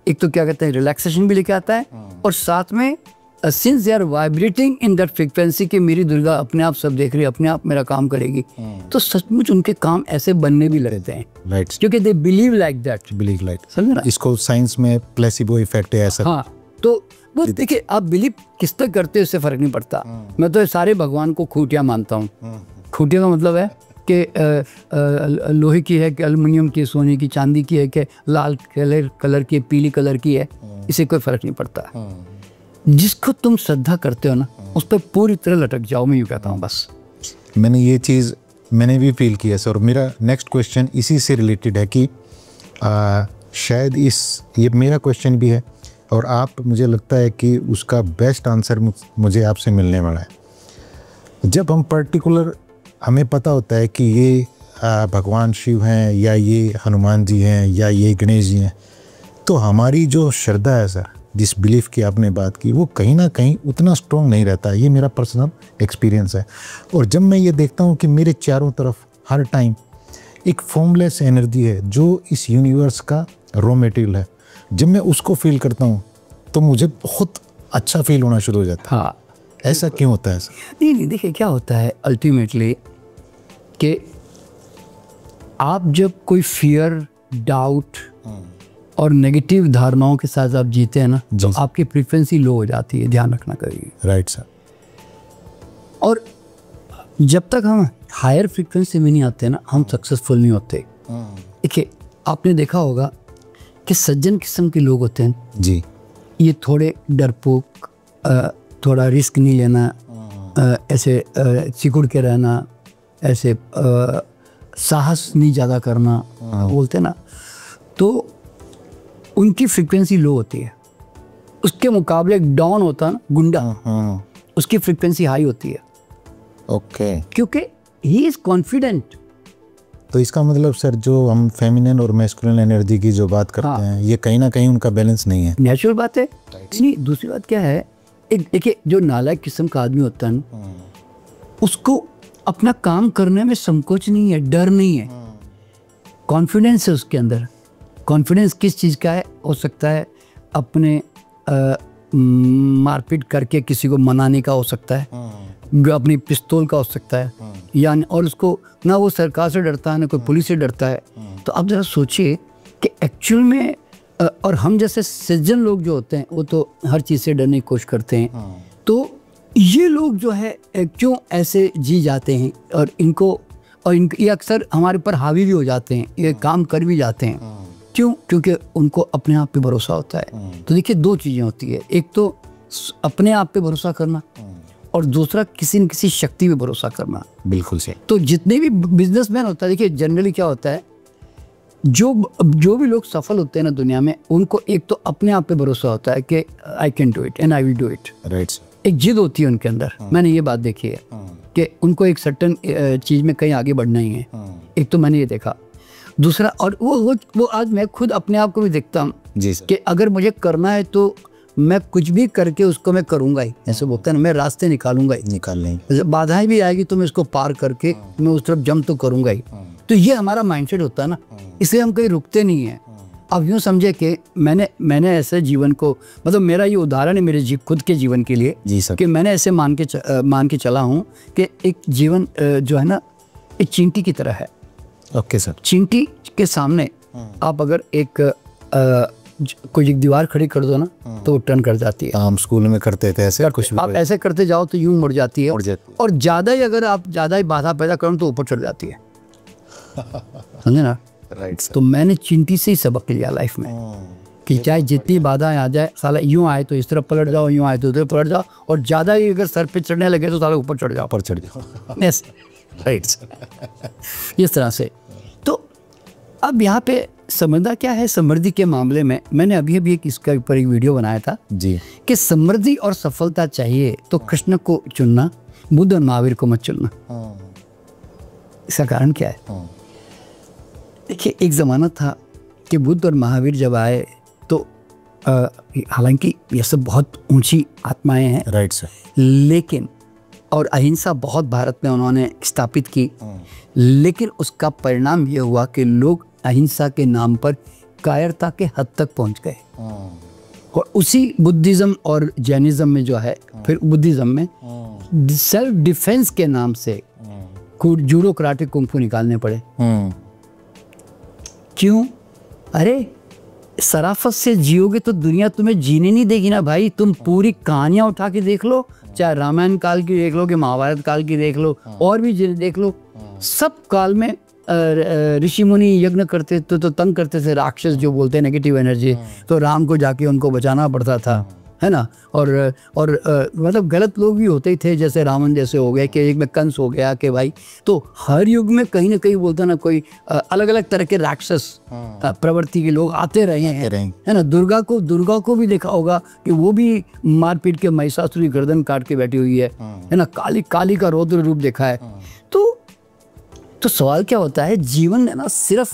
एक तो क्या कहते हैं रिलैक्सेशन भी लेके आता है, और साथ में since they are vibrating in that frequency कि मेरी दुर्गा अपने आप सब देख रही है, अपने आप मेरा काम करेगी, तो सचमुच उनके काम ऐसे बनने भी लगते हैं। राइट, क्योंकि दे बिलीव लाइक दैट, समझे ना। इसको साइंस में प्लेसिबो इफेक्ट है ऐसा। हाँ, तो वो देखिए आप बिलीव किस तक करते हो उससे फर्क नहीं पड़ता। मैं तो सारे भगवान को खूटिया मानता हूँ। खूटिया का मतलब है कि लोहे की है कि एल्युमिनियम की, सोने की, चांदी की है कि लाल कलर की, पीली कलर की है, इसे कोई फर्क नहीं पड़ता। जिसको तुम श्रद्धा करते हो ना, उस पर पूरी तरह लटक जाओ, मैं यूँ कहता हूँ बस। मैंने ये चीज़ मैंने भी फील किया सर। मेरा नेक्स्ट क्वेश्चन इसी से रिलेटेड है कि शायद ये मेरा क्वेश्चन भी है, और आप, मुझे लगता है कि उसका बेस्ट आंसर मुझे आपसे मिलने वाला है। जब हम पर्टिकुलर, हमें पता होता है कि ये भगवान शिव हैं, या ये हनुमान जी हैं, या ये गणेश जी हैं, तो हमारी जो श्रद्धा है सर, जिस बिलीफ की आपने बात की, वो कहीं ना कहीं उतना स्ट्रॉन्ग नहीं रहता है। ये मेरा पर्सनल एक्सपीरियंस है। और जब मैं ये देखता हूँ कि मेरे चारों तरफ हर टाइम एक फॉर्मलेस एनर्जी है जो इस यूनिवर्स का रॉ मटेरियल है। जब मैं उसको फील करता हूँ तो मुझे बहुत अच्छा फील होना शुरू हो जाता है। हाँ, ऐसा क्यों होता है? नहीं, देखिए क्या होता है अल्टीमेटली कि आप जब कोई फियर, डाउट और नेगेटिव धारणाओं के साथ आप जीते हैं ना, तो आपकी फ्रीक्वेंसी लो हो जाती है, ध्यान रखना कभी। Right sir. और जब तक हम हायर फ्रीक्वेंसी में नहीं आते ना, हम सक्सेसफुल नहीं होते। देखिए आपने देखा होगा कि सज्जन किस्म के लोग होते हैं जी, ये थोड़े डरपोक, थोड़ा रिस्क नहीं लेना, ऐसे सिकुड़ के रहना, ऐसे साहस नहीं ज़्यादा करना, बोलते ना, तो उनकी फ्रीक्वेंसी लो होती है। उसके मुकाबले एक डॉन होता है ना, गुंडा, उसकी फ्रीक्वेंसी हाई होती है। ओके, क्योंकि ही इज़ कॉन्फिडेंट। तो इसका मतलब सर जो हम फेमिनिन और मैस्कुलिन एनर्जी की जो बात करते हैं, ये कहीं ना कहीं उनका बैलेंस नहीं है। नेचुरल बात है। नहीं, दूसरी बात क्या है, एक देखिए जो नालायक किस्म का आदमी होता है ना, उसको अपना काम करने में संकोच नहीं है, डर नहीं है, कॉन्फिडेंस है उसके अंदर। कॉन्फिडेंस किस चीज़ का है? हो सकता है अपने मारपीट करके किसी को मनाने का हो सकता है, अपनी पिस्तौल का हो सकता है, यानी, और उसको ना वो सरकार से डरता है ना कोई पुलिस से डरता है। तो आप ज़रा सोचिए कि एक्चुअल में और हम जैसे सज्जन लोग जो होते हैं वो तो हर चीज़ से डरने की कोशिश करते हैं। तो ये लोग जो है क्यों ऐसे जी जाते हैं, और इनको ये अक्सर हमारे ऊपर हावी भी हो जाते हैं, ये काम कर भी जाते हैं। क्यों? क्योंकि उनको अपने आप पे भरोसा होता है। तो देखिए दो चीज़ें होती है, एक तो अपने आप पे भरोसा करना और दूसरा किसी न किसी शक्ति पे भरोसा करना। बिल्कुल सही। तो जितने भी बिजनेसमैन होता है, देखिए जनरली क्या होता है, जो भी लोग सफल होते हैं ना दुनिया में, उनको एक तो अपने आप पे भरोसा होता है कि I can do it and I will do it. Right. एक जिद होती है उनके अंदर। मैंने ये बात देखी है कि उनको एक सर्टन चीज़ में कहीं आगे बढ़ना ही है। एक तो मैंने ये देखा। दूसरा, और वो आज मैं खुद अपने आप को भी देखता हूँ कि अगर मुझे करना है तो मैं कुछ भी करके उसको मैं करूँगा ही। ऐसे बोलते हैं ना, मैं रास्ते निकालूंगा ही। निकाल लेंगे, बाधाएं भी आएगी तो मैं इसको पार करके मैं उस तरफ जंप तो करूँगा ही। तो ये हमारा माइंडसेट होता है ना, इसलिए हम कहीं रुकते नहीं हैं। अब यूँ समझे कि मैंने ऐसे जीवन को, मतलब मेरा ये उदाहरण है मेरे खुद के जीवन के लिए जी सर, कि मैंने ऐसे मान के चला हूँ कि एक जीवन जो है ना एक चींटी की तरह है। Okay sir. चींटी के सामने आप अगर कोई एक दीवार खड़ी कर दो ना तो वो टर्न कर जाती है। हम स्कूल में करते थे ऐसे, कुछ आप ऐसे करते जाओ तो यूं मुड़ जाती है, और ज़्यादा ही अगर आप ज़्यादा ही बाधा पैदा करो तो ऊपर चढ़ जाती है। समझे ना? राइट। तो मैंने चींटी से ही सबक लिया लाइफ में कि चाहे जितनी बाधाएं आ जाए, साला यूं आए तो इस तरफ पलट जाओ, यूं आए तो उधर पलट जाओ, और ज़्यादा ही अगर सर पे चढ़ने लगे तो साला ऊपर चढ़ जाओ। राइट। इस तरह से। तो अब यहाँ पे समृद्धि क्या है? समृद्धि के मामले में मैंने अभी एक इसका ऊपर एक वीडियो बनाया था जी, कि समृद्धि और सफलता चाहिए तो कृष्ण को चुनना, बुद्ध और महावीर को मत चुनना। इसका कारण क्या है? देखिए एक ज़माना था कि बुद्ध और महावीर जब आए तो हालांकि ये सब बहुत ऊंची आत्माएं हैं, राइट सर, लेकिन और अहिंसा बहुत भारत में उन्होंने स्थापित की, लेकिन उसका परिणाम ये हुआ कि लोग अहिंसा के नाम पर कायरता के हद तक पहुंच गए। और उसी बुद्धिज्म और जैनिज्म में जो है, फिर बुद्धिज्म में सेल्फ डिफेंस के नाम से जूडो, कराटे, कुंफू निकालने पड़े। क्यों? अरे सराफत से जियोगे तो दुनिया तुम्हें जीने नहीं देगी ना भाई। तुम पूरी कहानियां उठा के देख लो, चाहे रामायण काल की देख लो कि महाभारत काल की देख लो, और भी देख लो, सब काल में ऋषि मुनि यज्ञ करते थे तो तंग करते थे राक्षस जो बोलते हैं नेगेटिव एनर्जी, तो राम को जाके उनको बचाना पड़ता था, है ना। और मतलब गलत लोग भी होते ही थे, जैसे रावण जैसे हो गए, कि एक में कंस हो गया कि भाई। तो हर युग में कहीं ना कहीं बोलता ना कोई अलग अलग तरह के राक्षस प्रवृत्ति के लोग आते रहे हैं, है ना। दुर्गा को भी देखा होगा कि वो भी मारपीट के महिषासुर की गर्दन काट के बैठी हुई है ना। काली का रौद्र रूप देखा है। तो सवाल क्या होता है, जीवन में ना सिर्फ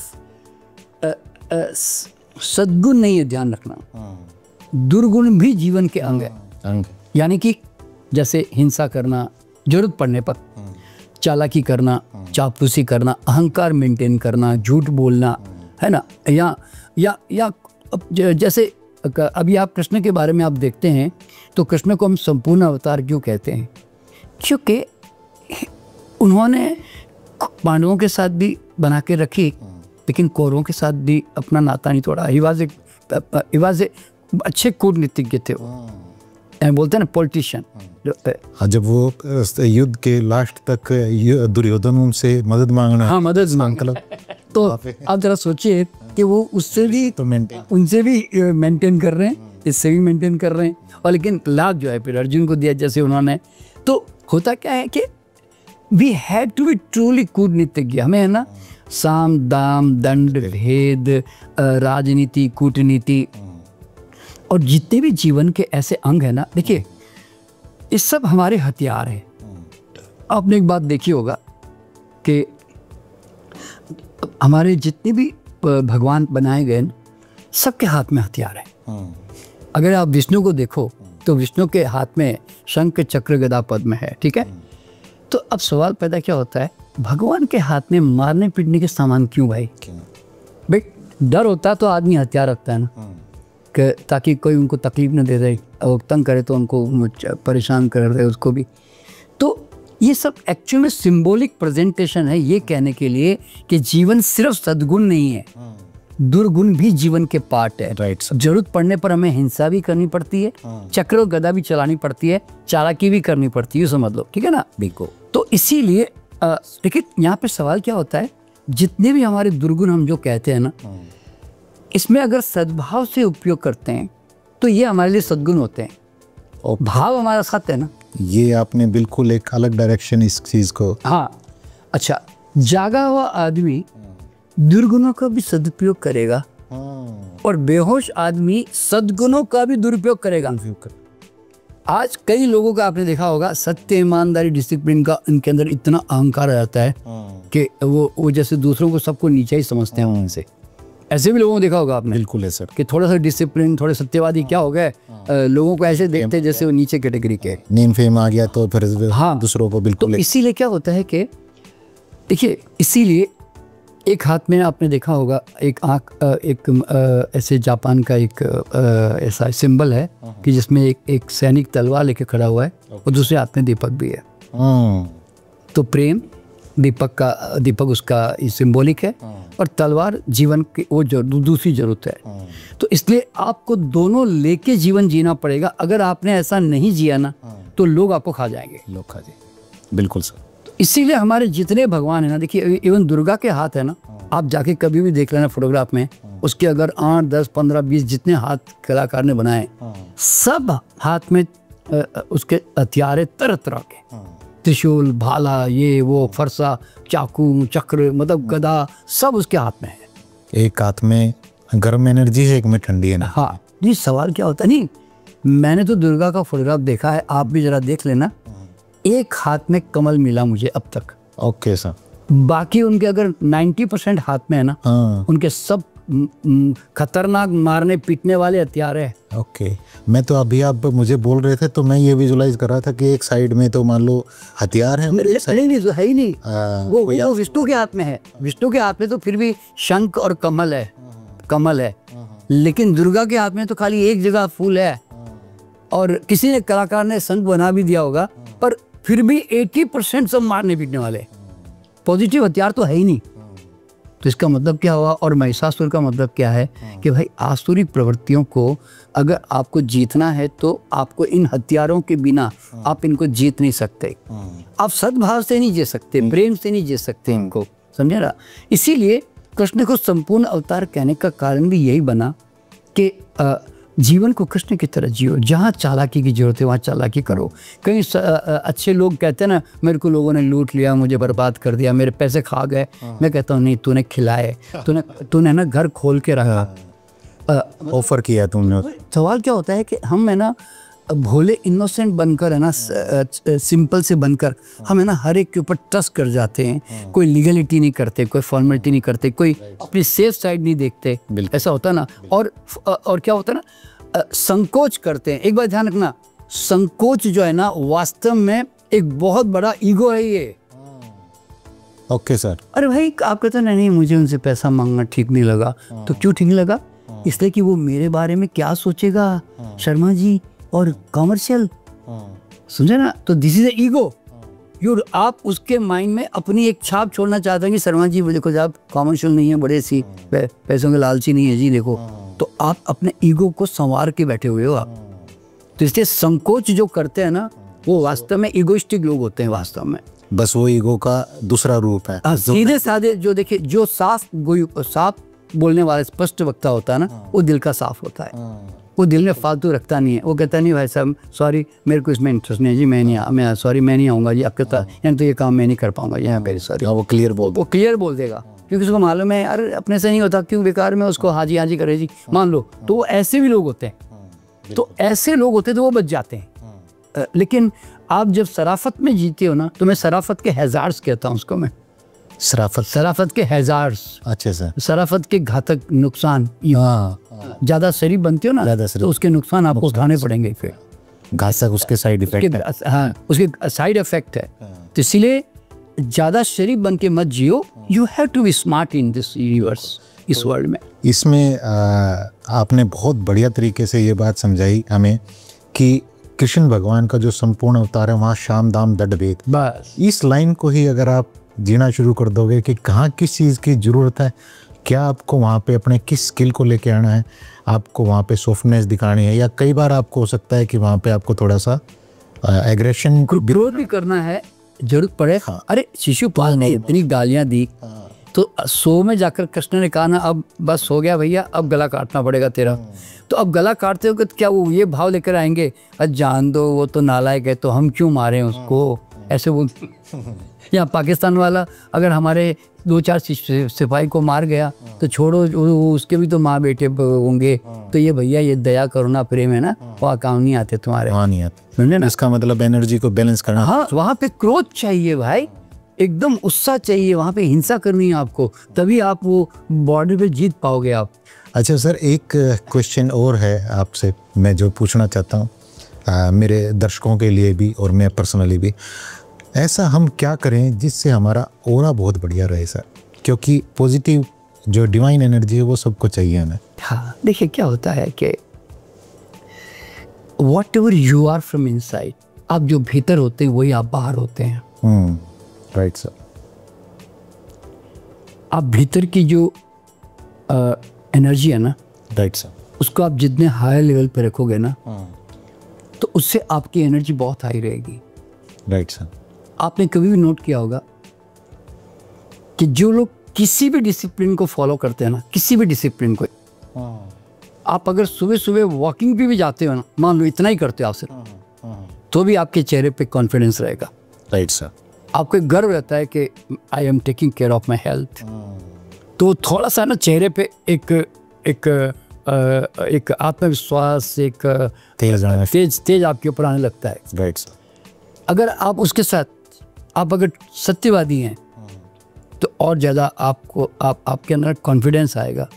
सद्गुण नहीं है, ध्यान रखना, दुर्गुण भी जीवन के अंग है। यानी कि जैसे हिंसा करना जरूरत पड़ने पर, चालाकी करना, चापलूसी करना, अहंकार मेंटेन करना, झूठ बोलना, है ना, या जैसे अभी आप कृष्ण के बारे में आप देखते हैं तो कृष्ण को हम संपूर्ण अवतार क्यों कहते हैं? क्योंकि उन्होंने पांडवों के साथ भी बना के रखी, लेकिन कौरवों के साथ भी अपना नाता नहीं तोड़ा। ही वाज अच्छे कूटनीतिज्ञ थे वो, बोलते हैं ना पॉलिटिशियन। जब वो युद्ध के लास्ट तक दुर्योधन उनसे मदद मांगना, हाँ मदद मांग, तो आप जरा सोचिए कि वो उससे भी तो उनसे भी मेंटेन कर रहे हैं, इससे भी मेंटेन कर रहे हैं, और लेकिन लाभ जो है फिर अर्जुन को दिया जैसे उन्होंने। तो होता क्या है कि we have to be truly कूटनीतिज्ञ। हमें है ना साम दाम दंड भेद, राजनीति, कूटनीति, और जितने भी जीवन के ऐसे अंग है ना, देखिए ये सब हमारे हथियार हैं। आपने एक बात देखी होगा कि हमारे जितने भी भगवान बनाए गए सबके हाथ में हथियार है। अगर आप विष्णु को देखो तो विष्णु के हाथ में शंख चक्र गदा पद्म है, ठीक है। तो अब सवाल पैदा क्या होता है, भगवान के हाथ में मारने पीटने के सामान क्यों भाई? भाई डर होता तो आदमी हथियार रखता है ना, कि ताकि कोई उनको तकलीफ न दे दे, और तंग करे तो उनको परेशान कर दे उसको भी। तो ये सब एक्चुअल में सिंबॉलिक प्रेजेंटेशन है ये कहने के लिए कि जीवन सिर्फ सद्गुण नहीं है, दुर्गुण भी जीवन के पार्ट है। राइट। जरूरत पड़ने पर हमें हिंसा भी करनी पड़ती है, चक्र और गदा भी चलानी पड़ती है, चालाकी भी करनी पड़ती है, समझ लो, ठीक है ना। बिल्कुल। तो इसीलिए लेकिन यहाँ पे सवाल क्या होता है, जितने भी हमारे दुर्गुण हम जो कहते हैं ना, इसमें अगर सद्भाव से उपयोग करते हैं तो ये हमारे लिए सद्गुण होते हैं, और भाव हमारा साथ है ना। ये आपने बिल्कुल एक अलग डायरेक्शन इस चीज को। हाँ, अच्छा, जागा हुआ आदमी दुर्गुणों का भी सदुपयोग करेगा, और बेहोश आदमी सद्गुणों का भी दुरुपयोग करेगा। आज कई लोगों का आपने देखा होगा, सत्य, ईमानदारी, डिसिप्लिन का इनके अंदर इतना अहंकार आ जाता है कि वो जैसे दूसरों को सबको नीचा ही समझते हैं उनसे। ऐसे भी लोगों को देखा होगा आपने। बिल्कुल है सर। कि थोड़ा सा डिसिप्लिन, थोड़े सत्यवादी क्या हो गए, लोगों को ऐसे देखते हैं जैसे वो नीचे कैटेगरी के। नेम फेम आ गया तो फिर हाँ, दूसरों को बिल्कुल। तो इसीलिए क्या होता है कि देखिए, इसीलिए एक हाथ में आपने देखा होगा एक ऐसे जापान का एक ऐसा सिंबल है कि जिसमें एक सैनिक तलवार लेके खड़ा हुआ है, और दूसरे हाथ में दीपक भी है। तो प्रेम, दीपक उसका सिंबॉलिक है, और तलवार जीवन की वो दूसरी जरूरत है। तो इसलिए आपको दोनों लेके जीवन जीना पड़ेगा। अगर आपने ऐसा नहीं जिया ना तो लोग आपको खा जाएंगे। लोग खा जाएंगे, बिल्कुल सर। तो इसीलिए हमारे जितने भगवान है ना, देखिए इवन दुर्गा के हाथ है ना, आप जाके कभी भी देख लेना फोटोग्राफ में, उसके अगर 8, 10, 15, 20 जितने हाथ कलाकार ने बनाए, सब हाथ में उसके हथियार है तरह तरह के, त्रिशूल, भाला, ये वो, फरसा, चाकू, चक्र, मतलब गदा, सब उसके हाथ में है। एक हाथ में गर्म एनर्जी है, एक में ठंडी है ना। हाँ जी, सवाल क्या होता है, नहीं मैंने तो दुर्गा का फोटोग्राफ देखा है, आप भी जरा देख लेना, एक हाथ में कमल मिला मुझे अब तक। Okay sir. बाकी उनके अगर 90% हाथ में है ना, उनके सब खतरनाक मारने पीटने वाले हथियार है। ओके। मैं तो अभी आप मुझे बोल रहे थे तो मैं ये विजुलाइज कर रहा था कि एक साइड में तो मान लो हथियार है, नहीं है ही नहीं, वो विष्णु के हाथ में है। विष्णु के हाथ में तो फिर भी शंख और कमल है, लेकिन दुर्गा के हाथ में तो खाली एक जगह फूल है, और किसी ने कलाकार ने शंख बना भी दिया होगा, पर फिर भी 80% सब मारने पीटने वाले, पॉजिटिव हथियार तो है ही नहीं। तो इसका मतलब क्या हुआ, और महिषासुर का मतलब क्या है कि भाई आसुरी प्रवृत्तियों को अगर आपको जीतना है तो आपको इन हथियारों के बिना आप इनको जीत नहीं सकते। आप सद्भाव से नहीं जी सकते, प्रेम से नहीं जी सकते इनको, समझे ना। इसीलिए कृष्ण को संपूर्ण अवतार कहने का कारण भी यही बना कि जीवन को कृष्ण की तरह जियो। जहाँ चालाकी की जरूरत है वहाँ चालाकी करो। कई अच्छे लोग कहते हैं ना, मेरे को लोगों ने लूट लिया, मुझे बर्बाद कर दिया, मेरे पैसे खा गए। मैं कहता हूँ नहीं, तूने खिलाए, तूने ना घर खोल के रखा, ऑफर किया तुमने। सवाल क्या होता है कि हम है ना भोले इनोसेंट बनकर है ना, सिंपल से बनकर हम है ना हर एक के ऊपर ट्रस्ट कर जाते हैं। कोई लीगलिटी नहीं करते, कोई फॉर्मेलिटी नहीं करते, कोई अपनी सेफ साइड नहीं देखते। ऐसा होता है ना। और क्या होता है ना, संकोच करते हैं। एक बात ध्यान रखना, संकोच जो है ना वास्तव में एक बहुत बड़ा ईगो है। ये ओके सर। अरे भाई आप कहते हैं नहीं मुझे उनसे पैसा मांगना ठीक नहीं लगा। तो क्यों ठीक नहीं लगा? इसलिए कि वो मेरे बारे में क्या सोचेगा शर्मा जी, और कॉमर्शियल, समझे ना? तो दिस इज ईगो। आप उसके माइंड में अपनी एक छाप छोड़ना चाहते हैं कि शर्मा जी वो देखो आप कॉमर्शियल नहीं है, बड़े सी पैसों के लालची नहीं है जी देखो। तो आप अपने ईगो को संवार के बैठे हुए हो आप। तो इसलिए संकोच जो करते हैं ना वो वास्तव में ईगोइस्टिक लोग होते हैं वास्तव में। बस वो ईगो का दूसरा रूप है। सीधे साधे जो देखिए जो साफ बोलने वाला स्पष्ट वक्ता होता है ना वो दिल का साफ होता है, वो दिल में फालतू रखता नहीं है। वो कहता नहीं भाई साहब सॉरी मेरे को इसमें इंटरेस्ट नहीं है जी, मैं नहीं आऊँगा जी आपके साथ, यानी तो ये काम मैं नहीं कर पाऊंगा यहाँ पे, सॉरी। वो क्लियर बोल देगा क्योंकि उसको मालूम है अरे अपने से नहीं होता, क्यों बेकार में उसको हाजी हाजी करे जी, मान लो। तो वो ऐसे भी लोग होते हैं, तो ऐसे लोग होते तो वो बच जाते हैं। लेकिन आप जब शराफत में जीते हो ना, तो मैं शराफत के हैजार्ड्स कहता हूँ उसको मैं, शराफत के हैजार्ड्स। अच्छा सर। शराफत के घातक नुकसान। ज्यादा शरीफ बनते हो ना तो उसके नुकसान आपको उठाने पड़ेंगे, फिर घातक उसके साइड इफेक्ट है। हाँ उसके साइड इफेक्ट है। तो इसलिए ज्यादा शरीफ बन के मत जियो, you have to be smart in this universe, इस वर्ल्ड में। इसमें आपने बहुत बढ़िया तरीके से ये बात समझाई हमें कि कृष्ण भगवान का जो संपूर्ण अवतार है वहाँ शाम दाम दंड भेद, बस इस लाइन को ही अगर आप जीना शुरू कर दोगे कि कहाँ किस चीज़ की ज़रूरत है, क्या आपको वहाँ पे अपने किस स्किल को लेके आना है, आपको वहाँ पे सॉफ्टनेस दिखानी है, या कई बार आपको हो सकता है कि वहाँ पे आपको थोड़ा सा एग्रेशन ग्रोथ भी करना है, जरूरत पड़े। अरे शिशुपाल ने इतनी गालियाँ दी तो 100 में जाकर कृष्ण ने कहा ना अब बस हो गया भैया, अब गला काटना पड़ेगा तेरा। तो अब गला काटते हो तो क्या वो ये भाव लेकर आएंगे, अरे जान दो वो तो नालायक है तो हम क्यों मारें उसको, ऐसे वो। या पाकिस्तान वाला अगर हमारे 2-4 सिपाही को मार गया तो छोड़ो उसके भी तो माँ बेटे होंगे, तो ये भैया ये दया करुणा प्रेम है ना, वहाँ काम नहीं आते तुम्हारे, वहाँ नहीं आते, समझे ना? इसका मतलब एनर्जी को बैलेंस करना। हाँ वहाँ पे क्रोध चाहिए भाई, एकदम उत्साह चाहिए, वहाँ पे हिंसा करनी है आपको, तभी आप वो बॉर्डर पे जीत पाओगे आप। अच्छा सर, एक क्वेश्चन और है आपसे मैं जो पूछना चाहता हूँ मेरे दर्शकों के लिए भी और मैं पर्सनली भी, ऐसा हम क्या करें जिससे हमारा ऑरा बहुत बढ़िया रहे सर, क्योंकि पॉजिटिव जो डिवाइन एनर्जी है वो सबको चाहिए हमें। हाँ देखिए क्या होता है कि whatever you are from inside, आप जो भीतर होते हैं वही आप बाहर होते हैं। Right sir. आप भीतर की जो एनर्जी है ना, राइट सर, उसको आप जितने हाई लेवल पे रखोगे ना तो उससे आपकी एनर्जी बहुत हाई रहेगी। Right sir. आपने कभी भी नोट किया होगा कि जो लोग किसी भी डिसिप्लिन को फॉलो करते हैं ना, किसी भी डिसिप्लिन को, आप अगर सुबह सुबह वॉकिंग पे भी जाते हो ना, मान लो इतना ही करते हो आप सिर्फ, तो भी आपके चेहरे पे कॉन्फिडेंस रहेगा। Right sir. आपको एक गर्व रहता है कि I am taking care of my health. तो थोड़ा सा ना चेहरे पे एक आत्मविश्वास, एक तेज आपके ऊपर आने लगता है। Right sir. अगर आप उसके साथ आप अगर सत्यवादी हैं तो और ज़्यादा आपके अंदर कॉन्फिडेंस आएगा।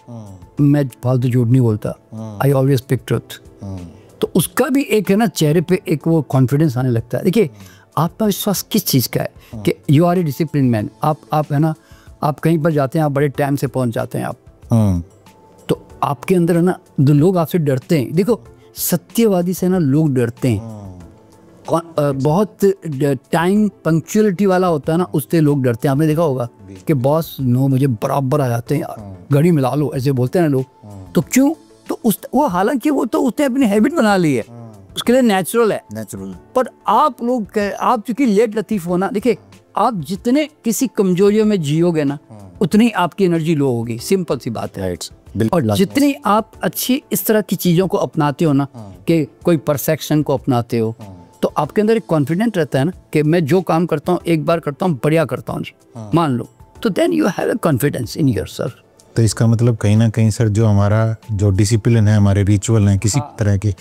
मैं फालतू झूठ नहीं बोलता, आई ऑलवेज स्पीक ट्रुथ। तो उसका भी एक है ना चेहरे पे एक वो कॉन्फिडेंस आने लगता है। देखिए आत्मविश्वास किस चीज़ का है कि you are a discipline man. आप है ना, आप कहीं पर जाते हैं, आप बड़े टाइम से पहुंच जाते हैं आप, तो आपके अंदर है ना जो लोग आपसे डरते हैं। देखो सत्यवादी से ना लोग डरते हैं, बहुत टाइम पंक्चुअलिटी वाला होता है ना, उससे लोग डरते हैं। आपने देखा होगा कि बॉस 9 बजे बराबर आ जाते हैं, यार घड़ी मिला लो, ऐसे बोलते हैं ना लोग। तो क्यों? तो वो हालांकि वो तो उसने अपनी हैबिट बना ली है, उसके लिए नेचुरल है। पर आप लोग, आप चूंकि लेट लतीफ होना, देखिए आप जितने किसी कमजोरियों में जियोगे ना उतनी आपकी एनर्जी लो होगी, सिंपल सी बात है। और जितनी आप अच्छी इस तरह की चीज़ों को अपनाते हो ना, कि कोई परफेक्शन को अपनाते हो, तो आपके अंदर एक कॉन्फिडेंट रहता है ना कि मैं जो काम करता हूँ एक बार करता हूँ बढ़िया करता हूँ जी, मान लो, तो then you have a confidence in yourself. तो इसका मतलब कहीं ना कहीं सर जो हमारा जो डिसिप्लिन है, हमारे रिचुअल हैं किसी तरह के,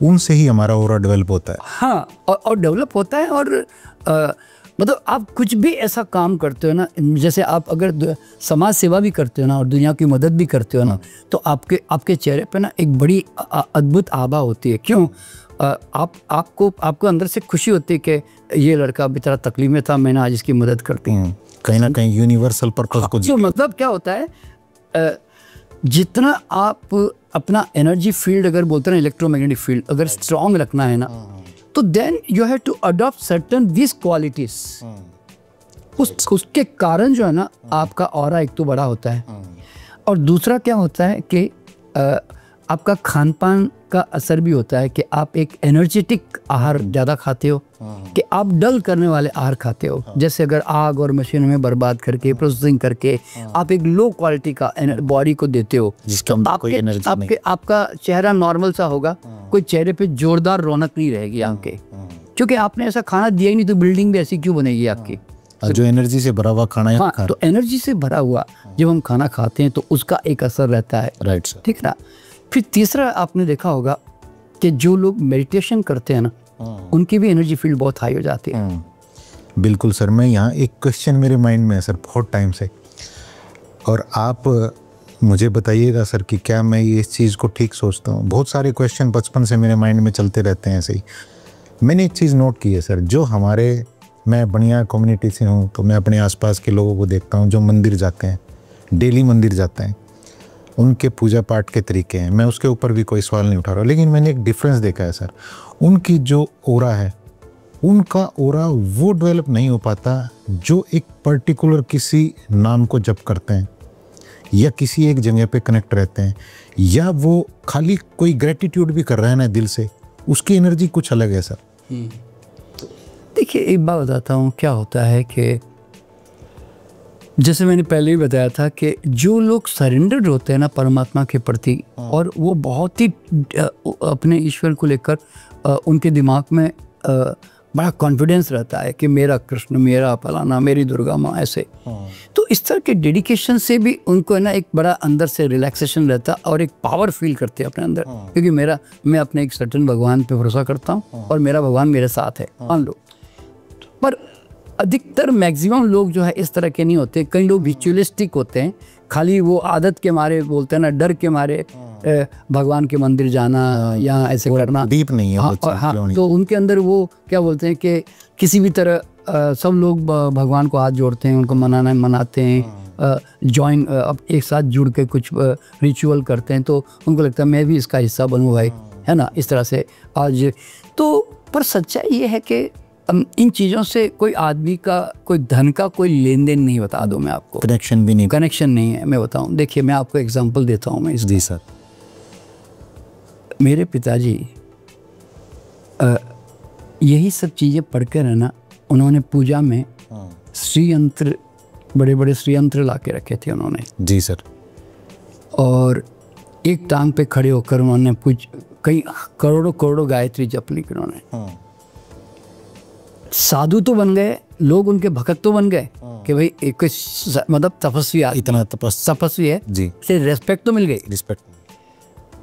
उनसे ही हमारा ऑरा डेवलप होता है। हाँ, और डेवलप होता है। और मतलब आप कुछ भी ऐसा काम करते हो ना, जैसे आप अगर समाज सेवा भी करते हो ना और दुनिया की मदद भी करते हो ना, तो आपके चेहरे पे ना एक बड़ी अद्भुत आभा होती है। क्यों? आपको अंदर से खुशी होती है कि ये लड़का बेचारा तकलीफ में था, मैंने आज इसकी मदद करती हूँ। कहीं ना कहीं यूनिवर्सल पर्पस को जो मतलब क्या होता है, जितना आप अपना एनर्जी फील्ड अगर बोलते हैं इलेक्ट्रोमैग्नेटिक फील्ड अगर स्ट्रांग रखना है ना, तो then you have to adopt certain this qualities. उसके कारण जो है ना आपका ऑरा एक तो बड़ा होता है, और दूसरा क्या होता है कि आपका खान पान का असर भी होता है कि आप एक एनर्जेटिक आहार ज़्यादा खाते हो, कि आप डल करने वाले आहार खाते हो। जैसे अगर आग और मशीनों में बर्बाद करके प्रोसेसिंग करके आप एक लो क्वालिटी का बॉडी को देते हो, आपका चेहरा नॉर्मल सा होगा, कोई चेहरे पे जोरदार रौनक नहीं रहेगी आपके, क्योंकि आपने ऐसा खाना दिया ही नहीं, तो बिल्डिंग भी ऐसी क्यों बनेगी आपकी? जो एनर्जी से भरा हुआ खाना है। हाँ, तो एनर्जी से भरा हुआ जब हम खाना खाते हैं तो उसका एक असर रहता है। राइट सर, ठीक ना। फिर तीसरा आपने देखा होगा कि जो लोग मेडिटेशन करते हैं ना, उनकी भी एनर्जी फील्ड बहुत हाई हो जाती है। बिल्कुल सर, मैं यहाँ एक क्वेश्चन मेरे माइंड में है सर बहुत टाइम से, और आप मुझे बताइएगा सर कि क्या मैं ये इस चीज़ को ठीक सोचता हूँ। बहुत सारे क्वेश्चन बचपन से मेरे माइंड में चलते रहते हैं ऐसे ही। मैंने एक चीज़ नोट की है सर, जो हमारे, मैं बढ़िया कम्युनिटी से हूँ तो मैं अपने आसपास के लोगों को देखता हूँ जो मंदिर जाते हैं, डेली मंदिर जाते हैं, उनके पूजा पाठ के तरीके हैं, मैं उसके ऊपर भी कोई सवाल नहीं उठा रहा, लेकिन मैंने एक डिफरेंस देखा है सर, उनकी जो ओरा है, उनका ओरा वो डेवलप नहीं हो पाता जो एक पर्टिकुलर किसी नाम को जप करते हैं या किसी एक जगह पे कनेक्ट रहते हैं, या वो खाली कोई ग्रेटिट्यूड भी कर रहा है ना दिल से, उसकी एनर्जी कुछ अलग है सर। देखिए एक बात बताता हूँ, क्या होता है कि जैसे मैंने पहले भी बताया था कि जो लोग सरेंडर्ड होते हैं ना परमात्मा के प्रति, और वो बहुत ही अपने ईश्वर को लेकर उनके दिमाग में बड़ा कॉन्फिडेंस रहता है कि मेरा कृष्ण, मेरा फलाना, मेरी दुर्गा माँ, ऐसे। तो इस तरह के डेडिकेशन से भी उनको है ना एक बड़ा अंदर से रिलैक्सेशन रहता है और एक पावर फील करते हैं अपने अंदर, क्योंकि मैं अपने एक सर्टेन भगवान पे भरोसा करता हूँ और मेरा भगवान मेरे साथ है, मान लो। पर अधिकतर मैक्सिमम लोग जो है इस तरह के नहीं होते। कई लोग रिचुअलिस्टिक होते हैं, खाली वो आदत के मारे बोलते हैं ना, डर के मारे भगवान के मंदिर जाना या ऐसे करना, डीप नहीं है। हाँ, तो उनके अंदर वो क्या बोलते हैं कि किसी भी तरह सब लोग भगवान को हाथ जोड़ते हैं, उनको मनाते हैं, जॉइन अब एक साथ जुड़ के कुछ रिचुअल करते हैं, तो उनको लगता है मैं भी इसका हिस्सा बनूँ भाई, है ना, इस तरह से आज तो। पर सच्चाई ये है कि इन चीज़ों से कोई आदमी का, कोई धन का कोई लेन देन नहीं, बता दूं मैं आपको, कनेक्शन भी नहीं, कनेक्शन नहीं है। मैं बताऊं, देखिए मैं आपको एग्जांपल देता हूं मैं जी सर। मेरे पिताजी यही सब चीज़ें पढ़कर है ना, उन्होंने पूजा में श्रीयंत्र, बड़े बड़े श्रीयंत्र ला के रखे थे उन्होंने। जी सर। और एक टांग पे खड़े होकर उन्होंने कई करोड़ों गायत्री जप ली उन्होंने। साधु तो बन गए लोग, उनके भक्त तो बन गए कि भाई एक मतलब तपस्वी, इतना तपस्वी है जी, से रेस्पेक्ट तो मिल गई, रिस्पेक्ट,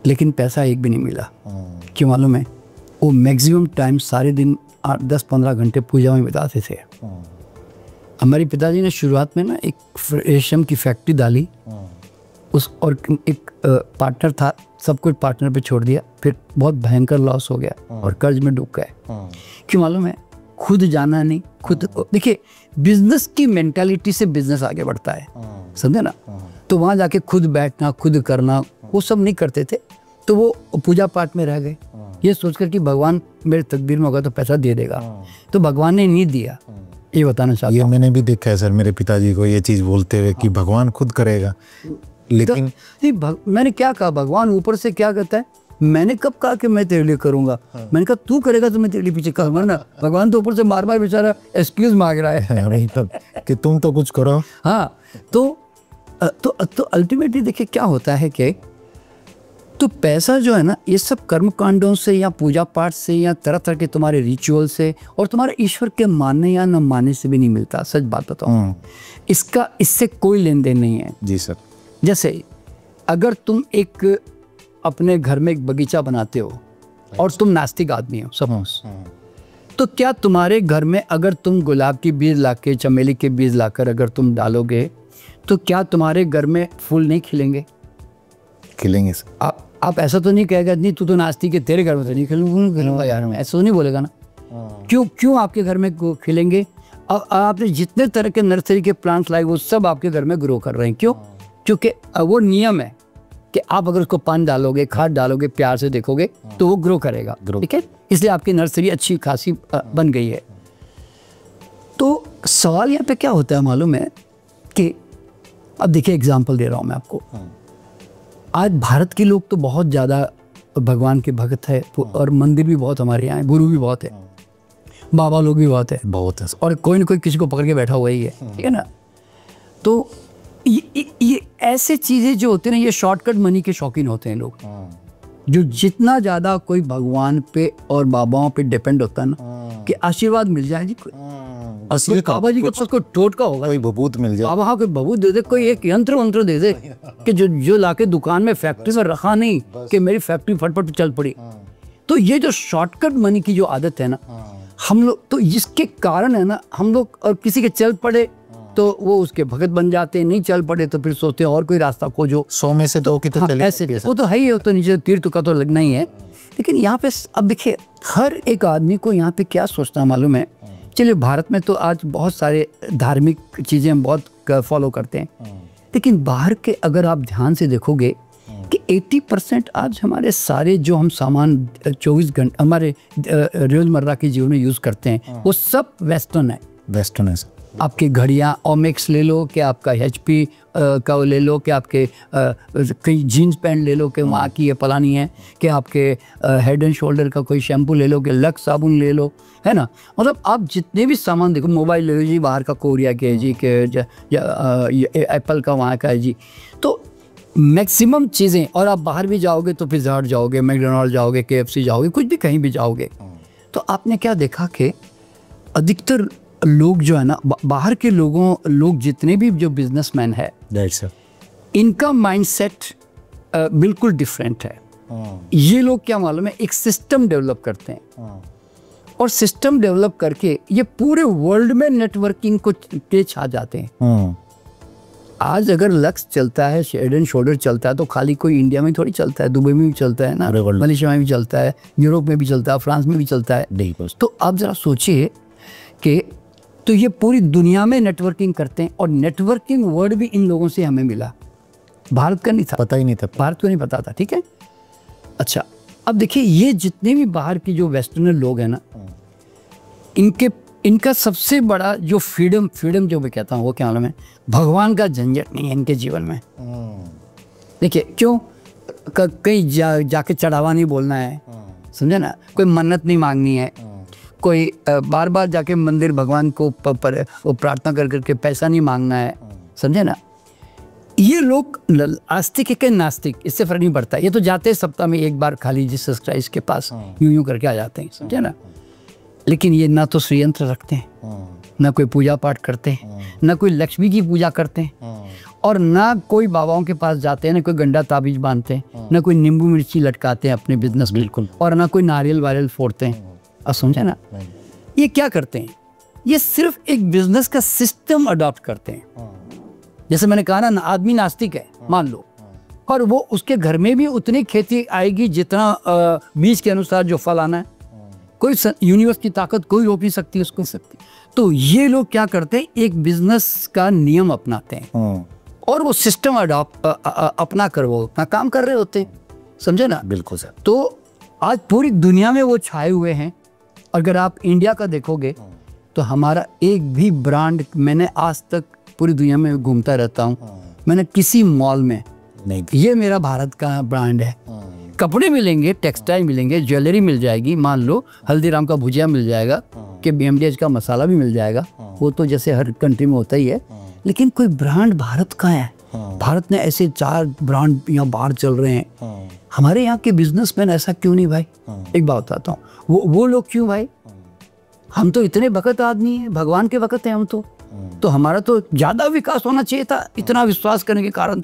लेकिन पैसा एक भी नहीं मिला। क्यों मालूम है? वो मैक्सिमम टाइम सारे दिन 8-10-15 घंटे पूजा में बिताते थे। हमारे पिताजी ने शुरुआत में ना एक रेशम की फैक्ट्री डाली, उस और एक पार्टनर था, सब कुछ पार्टनर पे छोड़ दिया, फिर बहुत भयंकर लॉस हो गया और कर्ज में डूब गए। क्यों मालूम है? खुद जाना नहीं, खुद देखिए बिजनेस की मेंटालिटी से बिजनेस आगे बढ़ता है, समझे ना। तो वहाँ जाके खुद बैठना, खुद करना, वो सब नहीं करते थे, तो वो पूजा पाठ में रह गए, ये सोचकर कि भगवान मेरे तकदीर में होगा तो पैसा दे देगा, तो भगवान ने नहीं दिया। ये बताना चाहता हूँ। ये मैंने भी देखा है सर मेरे पिताजी को ये चीज़ बोलते हुए कि भगवान खुद करेगा, लेकिन मैंने क्या कहा, भगवान ऊपर से क्या कहता है, मैंने कब कहा कि मैं तेरे लिए करूंगा? मैंने कहा तू करेगा तो मैं तेरे लिए पीछे करूंगा ना। भगवान तो ऊपर से बार बार बेचारा एक्सक्यूज मांग रहा है कि तुम तो कुछ करो। हाँ, तो अल्टीमेटली देखिए क्या होता है कि तो पैसा जो है ना, ये सब कर्म कांडों से या पूजा पाठ से या तरह तरह के तुम्हारे रिचुअल से और तुम्हारे ईश्वर के मानने या न मानने से भी नहीं मिलता। सच बात बताऊँ, इससे कोई लेन देन नहीं है। जी सर। जैसे अगर तुम एक अपने घर में एक बगीचा बनाते हो और तुम नास्तिक आदमी हो, सपोज, तो क्या तुम्हारे घर में अगर तुम गुलाब की बीज लाके, चमेली के बीज लाकर अगर तुम डालोगे तो क्या तुम्हारे घर में फूल नहीं खिलेंगे? खिलेंगे। आप ऐसा तो नहीं कहेगा नहीं तू तो नास्तिक है, तेरे घर में तो नहीं खिलूंगा यार, मैं ऐसा तो नहीं बोलेगा ना। क्यों आपके घर में खिलेंगे? आपने जितने तरह के नर्सरी के प्लांट्स लाए वो सब आपके घर में ग्रो कर रहे हैं। क्यों? क्योंकि वो नियम है कि आप अगर उसको पानी डालोगे, खाद डालोगे, प्यार से देखोगे तो वो ग्रो करेगा। ठीक है, इसलिए आपकी नर्सरी अच्छी खासी बन गई है। तो सवाल यहाँ पे क्या होता है मालूम है कि अब देखिए एग्जाम्पल दे रहा हूँ मैं आपको। आज भारत के लोग तो बहुत ज़्यादा भगवान के भक्त है और मंदिर भी बहुत हमारे यहाँ है, गुरु भी बहुत है, बाबा लोग भी बहुत है, और कोई ना कोई किसी को पकड़ के बैठा हुआ ही है। ठीक है ना? तो ये ऐसे चीज़ें जो होते हैं ना, ये शॉर्टकट मनी के शौकीन होते हैं लोग, जो जितना ज़्यादा कोई भगवान पे और बाबाओं पे डिपेंड होता है ना कि आशीर्वाद मिल जाए जी, कोई बाबा जी के पास कोई टोटका होगा, कोई बबूत मिल जाए, बाबा कोई बबूत दे दे, कोई एक यंत्र मंत्र दे दे कि जो लाके दुकान में फैक्ट्री में रखा नहीं कि मेरी फैक्ट्री फटफट चल पड़ी। तो ये जो शॉर्टकट मनी की जो आदत है ना हम लोग, तो जिसके कारण है ना हम लोग, और किसी के चल पड़े तो वो उसके भगत बन जाते हैं, नहीं चल पड़े तो फिर सोचते हैं और कोई रास्ता खोजो, 100 में से 2 की तो चले। ऐसे वो तो है ही, वो तो नीचे तीर तुका तो लगना ही है। लेकिन यहाँ पे अब देखिए हर एक आदमी को यहाँ पे क्या सोचना मालूम है। चलिए भारत में तो आज बहुत सारे धार्मिक चीज़ें हम बहुत फॉलो करते हैं, लेकिन बाहर के अगर आप ध्यान से देखोगे कि 80% आज हमारे सारे जो हम सामान 24 घंटे हमारे रोजमर्रा के जीवन में यूज़ करते हैं वो सब वेस्टर्न है। वेस्टर्न है आपकी घड़ियाँ ओमेक्स ले लो, कि आपका HP का ले लो, कि आपके कई जीन्स पैंट ले लो कि वहाँ की ये पलानी है, कि आपके हेड एंड शोल्डर का कोई शैम्पू ले लो, कि लक्स साबुन ले लो, है ना। मतलब आप जितने भी सामान देखो, मोबाइल ले लो जी, बाहर का कोरिया के है जी, के एप्पल का वहाँ का है जी। तो मैक्सिमम चीज़ें, और आप बाहर भी जाओगे तो पिज़्ज़ा हट जाओगे, मैकडॉनल्ड जाओगे, KFC जाओगे, कुछ भी कहीं भी जाओगे तो आपने क्या देखा कि अधिकतर लोग जो है ना, बाहर के लोग जितने भी जो बिजनेसमैन है इनका माइंडसेट बिल्कुल डिफरेंट है। ये लोग क्या मालूम है, एक सिस्टम डेवलप करते हैं और सिस्टम डेवलप करके ये पूरे वर्ल्ड में नेटवर्किंग को के छा जाते हैं। आज अगर लक्स चलता है, हेड एंड शोल्डर चलता है तो खाली कोई इंडिया में थोड़ी चलता है, दुबई में भी चलता है ना, मलेशिया में भी चलता है, यूरोप में भी चलता है, फ्रांस में भी चलता है। तो आप जरा सोचिए कि तो ये पूरी दुनिया में नेटवर्किंग करते हैं, और नेटवर्किंग वर्ड भी इन लोगों से हमें मिला, भारत का नहीं था, पता ही नहीं था, भारत को नहीं पता था। ठीक है, अच्छा अब देखिए ये जितने भी बाहर की जो वेस्टर्नर लोग हैं ना, इनका सबसे बड़ा जो फ्रीडम जो मैं कहता हूँ वो क्या मालूम है, भगवान का झंझट नहीं है इनके जीवन में। देखिए क्यों, कहीं जाके चढ़ावा नहीं बोलना है, समझे ना, कोई मन्नत नहीं मांगनी है, कोई बार बार जाके मंदिर भगवान को वो प्रार्थना कर करके पैसा नहीं मांगना है, समझे ना। ये लोग आस्तिक है कि नास्तिक इससे फर्क नहीं पड़ता, ये तो जाते हैं सप्ताह में एक बार खाली जीसस क्राइस्ट के पास यूं करके आ जाते हैं, समझे ना। लेकिन ये ना तो श्रीयंत्र रखते हैं, ना कोई पूजा पाठ करते हैं, ना कोई लक्ष्मी की पूजा करते हैं, और ना कोई बाबाओं के पास जाते हैं, ना कोई गंडा ताबीज बांधते हैं, ना कोई नींबू मिर्ची लटकाते हैं अपने बिजनेस बिल्कुल, और ना कोई नारियल वारियल फोड़ते हैं। अब समझे ना, ये क्या करते हैं, ये सिर्फ एक बिजनेस का सिस्टम अडॉप्ट करते हैं। जैसे मैंने कहा ना, आदमी नास्तिक है मान लो, और वो उसके घर में भी उतनी खेती आएगी जितना बीज के अनुसार जो फल आना है, कोई यूनिवर्स की ताकत कोई रोक नहीं सकती उसको सकती। तो ये लोग क्या करते हैं, एक बिजनेस का नियम अपनाते हैं और वो सिस्टम अडॉप्ट अपना कर वो अपना काम कर रहे होते हैं, समझे ना। बिल्कुल सर। तो आज पूरी दुनिया में वो छाए हुए हैं। अगर आप इंडिया का देखोगे तो हमारा एक भी ब्रांड, मैंने आज तक पूरी दुनिया में घूमता रहता हूँ, मैंने किसी मॉल में नहीं, ये मेरा भारत का ब्रांड है। कपड़े मिलेंगे, टेक्सटाइल मिलेंगे, ज्वेलरी मिल जाएगी, मान लो हल्दीराम का भुजिया मिल जाएगा, कि BMDH का मसाला भी मिल जाएगा, वो तो जैसे हर कंट्री में होता ही है, लेकिन कोई ब्रांड भारत का है। भारत में ऐसे 4 ब्रांड यहाँ बाहर चल रहे हैं, हमारे यहाँ के बिजनेसमैन ऐसा क्यों नहीं भाई। एक बात बताता हूँ, वो लोग क्यों भाई, हम तो इतने वक्त आदमी हैं, भगवान के वक्त हैं हम तो हमारा तो ज़्यादा विकास होना चाहिए था इतना विश्वास करने के कारण,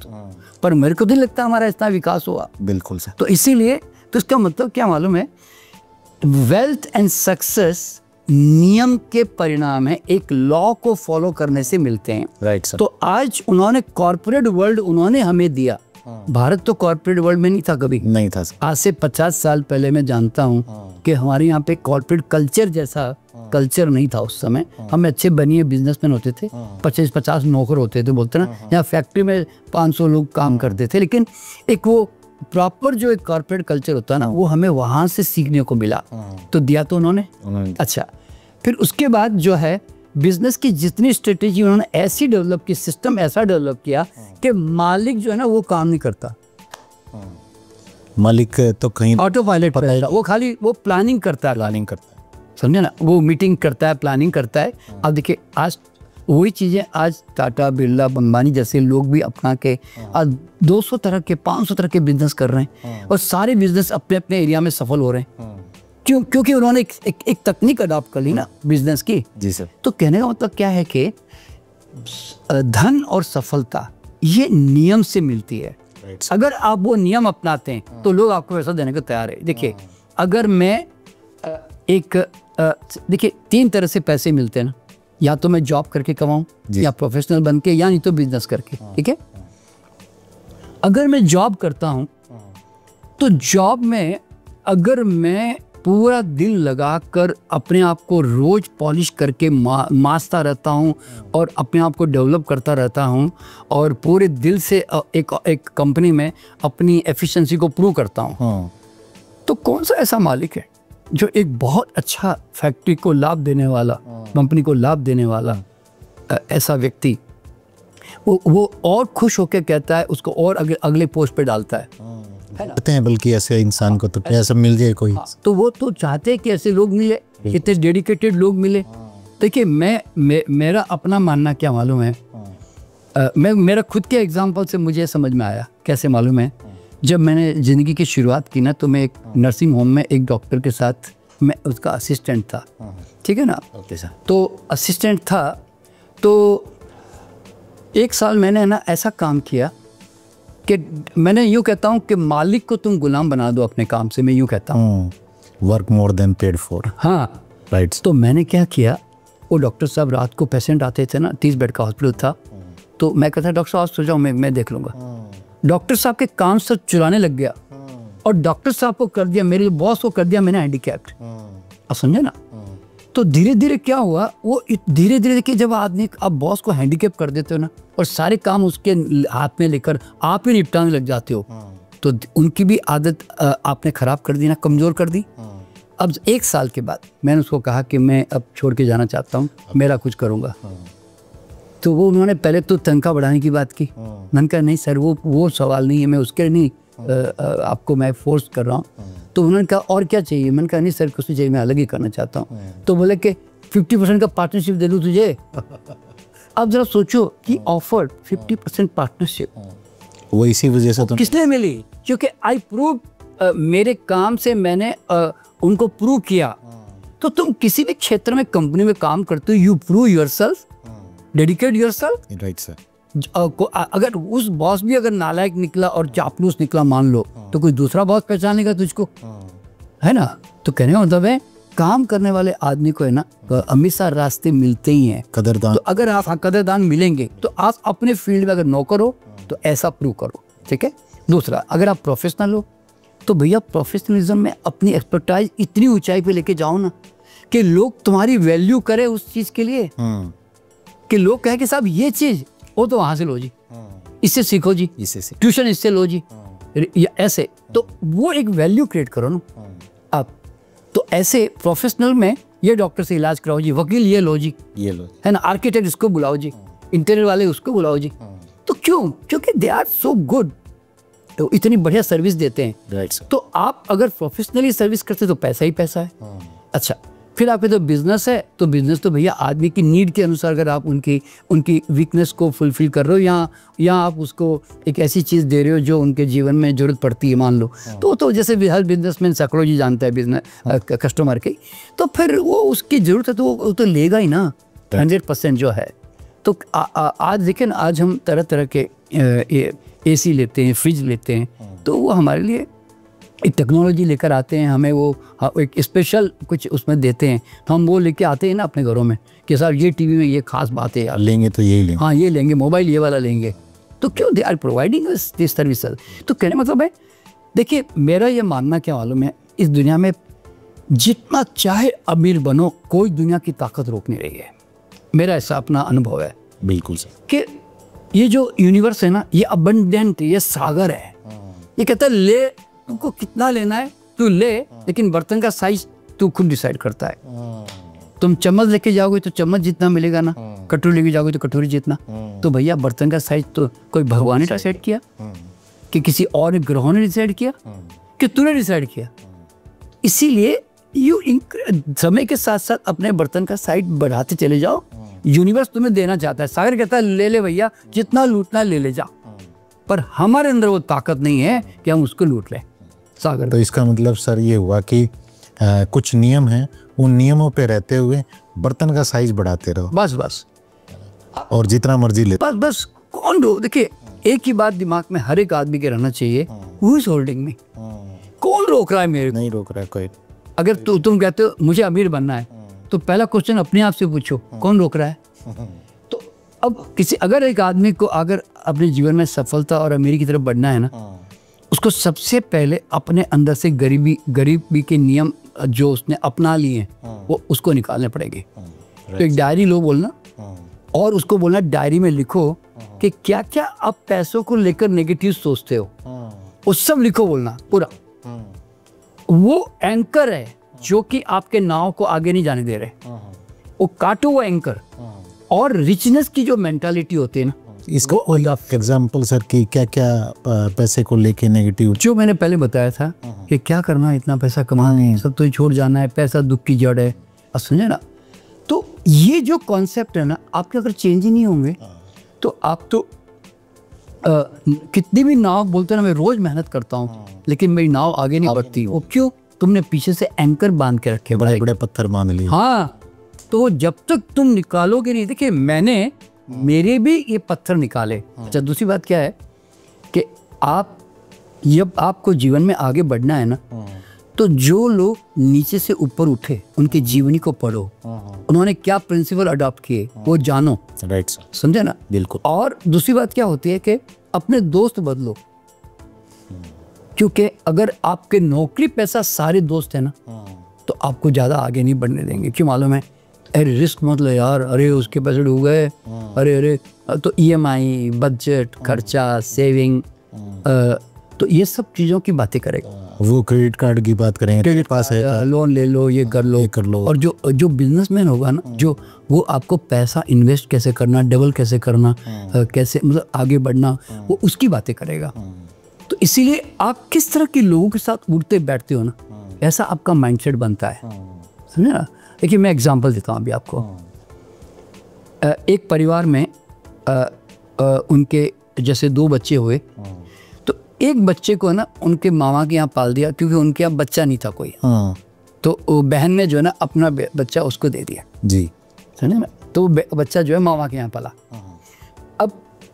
पर मेरे को नहीं लगता हमारा इतना विकास हुआ। बिल्कुल सर। तो इसीलिए तो इसका मतलब क्या मालूम है, वेल्थ एंड सक्सेस नियम के परिणाम है, एक लॉ को फॉलो करने से मिलते हैं। Right sir. तो आज उन्होंने कॉर्पोरेट वर्ल्ड उन्होंने हमें दिया। भारत तो कॉर्पोरेट वर्ल्ड में नहीं था कभी, नहीं था सर। आज से 50 साल पहले मैं जानता हूँ कि हमारे यहाँ पे कॉर्पोरेट कल्चर जैसा कल्चर नहीं था उस समय। हम अच्छे बनिए बिजनेसमैन होते थे, 25-50 नौकर होते थे, बोलते ना, यहाँ फैक्ट्री में 500 लोग काम करते थे, लेकिन एक वो प्रॉपर जो एक कॉर्पोरेट कल्चर होता है ना, वो हमें वहाँ से सीखने को मिला। तो दिया तो उन्होंने। अच्छा, फिर उसके बाद जो है बिजनेस की जितनी स्ट्रेटेजी उन्होंने ऐसी डेवलप की, सिस्टम ऐसा डेवलप किया कि मालिक जो है ना वो काम नहीं करता। मालिक तो कहीं ऑटो पायलट पर है, वो खाली वो प्लानिंग करता है, समझे ना, वो मीटिंग करता है, प्लानिंग करता है। अब देखिए आज वही चीज़ें आज टाटा, बिरला, अंबानी जैसे लोग भी अपना के आज 200 तरह के 500 तरह के बिजनेस कर रहे हैं और सारे बिजनेस अपने अपने एरिया में सफल हो रहे हैं। क्यों? क्योंकि उन्होंने एक तकनीक अडॉप्ट कर ली ना बिजनेस की। जी सर। तो कहने का मतलब क्या है कि धन और सफलता ये नियम से मिलती है। अगर आप वो नियम अपनाते हैं तो लोग आपको पैसा देने को तैयार है। देखिए अगर मैं देखिए 3 तरह से पैसे मिलते हैं ना, या तो मैं जॉब करके कमाऊं, या प्रोफेशनल बन के, या नहीं तो बिजनेस करके। ठीक है, अगर मैं जॉब करता हूं तो जॉब में अगर मैं पूरा दिल लगाकर अपने आप को रोज पॉलिश करके मासता रहता हूं और अपने आप को डेवलप करता रहता हूं और पूरे दिल से एक कंपनी में अपनी एफिशिएंसी को प्रूव करता हूं, तो कौन सा ऐसा मालिक है जो एक बहुत अच्छा फैक्ट्री को लाभ देने वाला, कंपनी को लाभ देने वाला ऐसा व्यक्ति वो और खुश होकर कहता है, उसको और अगले पोस्ट पे डालता है हैं, बल्कि ऐसे इंसान को तो ऐसा मिल जाए कोई। तो वो तो चाहते हैं कि ऐसे लोग मिले, इतने डेडिकेटेड लोग मिले। देखिए मेरा अपना मानना क्या मालूम है, मेरा खुद के एग्जाम्पल से मुझे समझ में आया। कैसे मालूम है, जब मैंने ज़िंदगी की शुरुआत की ना, तो मैं एक नर्सिंग होम में एक डॉक्टर के साथ मैं उसका असिस्टेंट था। ठीक है ना, तो असिस्टेंट था, तो 1 साल मैंने ना ऐसा काम किया कि मैंने यूँ कहता हूँ कि मालिक को तुम गुलाम बना दो अपने काम से, मैं यूँ कहता हूँ। Work more than paid for. हाँ राइट। तो मैंने क्या किया, वो डॉक्टर साहब रात को पेशेंट आते थे ना, 30 बेड का हॉस्पिटल था, तो मैं कहता डॉक्टर साहब सो जाओ, मैं देख लूँगा। डॉक्टर साहब के काम से चुराने लग गया और डॉक्टर साहब को कर दिया, मेरे बॉस को कर दिया मैंने हैंडीकैप्ड। आप समझे ना। तो धीरे धीरे क्या हुआ, वो धीरे धीरे देखिए जब आदमी आप बॉस को हैंडीकैप कर देते हो ना और सारे काम उसके हाथ में लेकर आप ही निपटाने लग जाते हो, तो उनकी भी आदत आपने ख़राब कर दी ना, कमज़ोर कर दी। अब 1 साल के बाद मैंने उसको कहा कि मैं अब छोड़ के जाना चाहता हूँ, मेरा कुछ करूँगा। तो वो उन्होंने पहले तो तनख्वाह बढ़ाने की बात की। मैंने कहा नहीं सर, वो सवाल नहीं है, मैं उसके नहीं आपको मैं फोर्स कर रहा हूँ। तो उन्होंने कहा और क्या चाहिए, मैंने कहा नहीं सर कुछ नहीं चाहिए, मैं अलग ही करना चाहता हूँ। तो बोले कि 50% का पार्टनरशिप दे दूँ तुझे। अब जरा सोचो कि ऑफर्ड 50% पार्टनरशिप, वो इसी वजह से तो किसने मिली, क्योंकि आई प्रूव, मेरे काम से मैंने उनको प्रूव किया। तो तुम किसी भी क्षेत्र में कंपनी में काम करते हो, you prove yourself, dedicate yourself. Right sir. अगर उस बॉस भी अगर नालायक निकला और चापलूस निकला मान लो, तो कोई दूसरा बॉस पहचानेगा तुझको, है ना। तो कहने का मतलब है काम करने वाले आदमी को है ना हमेशा रास्ते मिलते ही हैं, कदरदान। तो अगर आप कदरदान मिलेंगे तो आप अपने फील्ड में अगर नौकर हो तो ऐसा प्रूव करो। ठीक है। दूसरा, अगर आप प्रोफेशनल हो तो भैया प्रोफेशनलिज्म में अपनी एक्सपर्टाइज इतनी ऊंचाई पे लेके जाओ ना कि लोग तुम्हारी वैल्यू करें उस चीज के लिए, कि लोग कहें कि साहब ये चीज वो तो वहां से लो जी, इससे सीखो जी, इससे ट्यूशन इससे लो जी, या ऐसे। तो वो एक वैल्यू क्रिएट करो ना आप। तो ऐसे प्रोफेशनल में ये डॉक्टर से इलाज कराओ जी, वकील ये लो जी, ये लो, है ना, आर्किटेक्ट इसको बुलाओ जी, इंटीरियर वाले उसको बुलाओ जी। तो क्यों? क्योंकि दे आर सो गुड, तो इतनी बढ़िया सर्विस देते हैं। तो आप अगर प्रोफेशनली सर्विस करते तो पैसा ही पैसा है। अच्छा, फिर आपके तो बिजनेस है, तो बिजनेस तो भैया आदमी की नीड के अनुसार अगर आप उनकी वीकनेस को फुलफिल कर रहे हो, या आप उसको एक ऐसी चीज़ दे रहे हो जो उनके जीवन में जरूरत पड़ती है मान लो, तो जैसे हर बिजनेसमैन साइकोलॉजी जानता है बिजनेस कस्टमर की, तो फिर वो उसकी ज़रूरत है तो वो तो लेगा ही ना 100% जो है। तो आज देखिए ना, आज हम तरह तरह के AC लेते हैं, फ्रिज लेते हैं, तो वो हमारे लिए एक टेक्नोलॉजी लेकर आते हैं, हमें वो एक स्पेशल कुछ उसमें देते हैं, तो हम वो लेके आते हैं ना अपने घरों में कि सर ये टीवी में ये खास बात है यार, लेंगे तो यही लेंगे, हाँ ये लेंगे, मोबाइल ये वाला लेंगे, तो क्यों they are providing this services. तो कहने मतलब है, देखिए मेरा ये मानना क्या मालूम है, इस दुनिया में जितना चाहे अमीर बनो, कोई दुनिया की ताकत रोक नहीं रही है। मेरा ऐसा अपना अनुभव है। बिल्कुल सर। कि ये जो यूनिवर्स है ना, ये अबंडेंट, ये सागर है। ये कहता है ले, तुमको कितना लेना है तू ले, लेकिन बर्तन का साइज तू खुद डिसाइड करता है। तुम चम्मच लेके जाओगे तो चम्मच जितना मिलेगा ना, कटोरी लेके जाओगे तो कटोरी जितना। तो भैया बर्तन का साइज तो कोई भगवान ने डिसाइड किया कि किसी और ग्रहों ने डिसाइड किया कि तूने डिसाइड किया। इसीलिए समय के साथ साथ अपने बर्तन का साइज बढ़ाते चले जाओ। यूनिवर्स तुम्हें देना चाहता है। सागर कहता है ले ले भैया, जितना लूटना ले ले जा, पर हमारे अंदर वो ताकत नहीं है कि हम उसको लूट लें। सागर तो इसका मतलब सर ये हुआ कि कुछ नियम हैं, उन नियमों पे रहते हुए बर्तन का साइज बढ़ाते रहो, बस बस, और जितना मर्जी ले, बस बस। कौन रो, देखिए एक ही बात दिमाग में हर एक आदमी के रहना चाहिए, हु इज होल्डिंग मी, कौन रोक रहा है मेरे को? नहीं रोक रहा है कोई। अगर तुम कहते हो मुझे अमीर बनना है, तो पहला क्वेश्चन अपने आप से पूछो, कौन रोक रहा है? तो अब अगर एक आदमी को अगर अपने जीवन में सफलता और अमीरी की तरफ बढ़ना है ना, उसको सबसे पहले अपने अंदर से गरीबी के नियम जो उसने अपना लिए हैं वो उसको निकालने पड़ेंगे। तो एक डायरी लो बोलना, और उसको बोलना डायरी में लिखो कि क्या क्या आप पैसों को लेकर नेगेटिव सोचते हो, वो सब लिखो बोलना पूरा। वो एंकर है जो कि आपके नाव को आगे नहीं जाने दे रहे, वो काटो वो एंकर। और रिचनेस की जो मेंटालिटी होती है ना, इसको एग्जाम्पल सर की क्या क्या पैसे को लेके नेगेटिव, जो मैंने पहले बताया था कि क्या करना है, इतना पैसा कमाना है, सब तो छोड़ जाना है, पैसा दुख की जड़ है, अब समझे ना। तो ये जो कॉन्सेप्ट है ना, आपके अगर चेंज ही नहीं होंगे तो आप तो कितनी भी नाव बोलते ना, मैं रोज मेहनत करता हूँ लेकिन मेरी नाव आगे नहीं बढ़ती। वो क्यों? तुमने पीछे से एंकर बांध के रखे, बड़े बड़े पत्थर बांध लिए। हाँ, तो जब तक तुम निकालोगे नहीं, देखिए मैंने मेरे भी ये पत्थर निकाले। अच्छा, दूसरी बात क्या है कि जब आपको जीवन में आगे बढ़ना है ना, तो जो लोग नीचे से ऊपर उठे उनकी जीवनी को पढ़ो, उन्होंने क्या प्रिंसिपल अडॉप्ट किए वो जानो। राइट सर, समझे ना? बिल्कुल। और दूसरी बात क्या होती है कि अपने दोस्त बदलो, क्योंकि अगर आपके नौकरी पैसा सारे दोस्त है ना, तो आपको ज्यादा आगे नहीं बढ़ने देंगे। क्यों मालूम है? अरे रिस्क मत लो यार, अरे उसके पैसे डूब गए, अरे तो EMI, बजट, खर्चा, सेविंग, तो ये सब चीज़ों की बातें करेगा। वो क्रेडिट कार्ड की बात करें, क्रेडिट पास है, लोन ले लो, ये कर लो। और जो बिजनेसमैन होगा ना, जो वो आपको पैसा इन्वेस्ट कैसे करना, डबल कैसे करना, कैसे मतलब आगे बढ़ना, वो उसकी बातें करेगा। तो इसीलिए आप किस तरह के लोगों के साथ उठते बैठते हो ना, ऐसा आपका माइंडसेट बनता है। समझे ना? देखिए मैं एग्जांपल देता हूँ अभी आपको। एक परिवार में उनके जैसे 2 बच्चे हुए, तो एक बच्चे को ना उनके मामा के यहाँ पाल दिया, क्योंकि उनके यहाँ बच्चा नहीं था कोई। तो बहन ने जो है ना अपना बच्चा उसको दे दिया जी, समझे ना? तो बच्चा जो है मामा के यहाँ पला। अब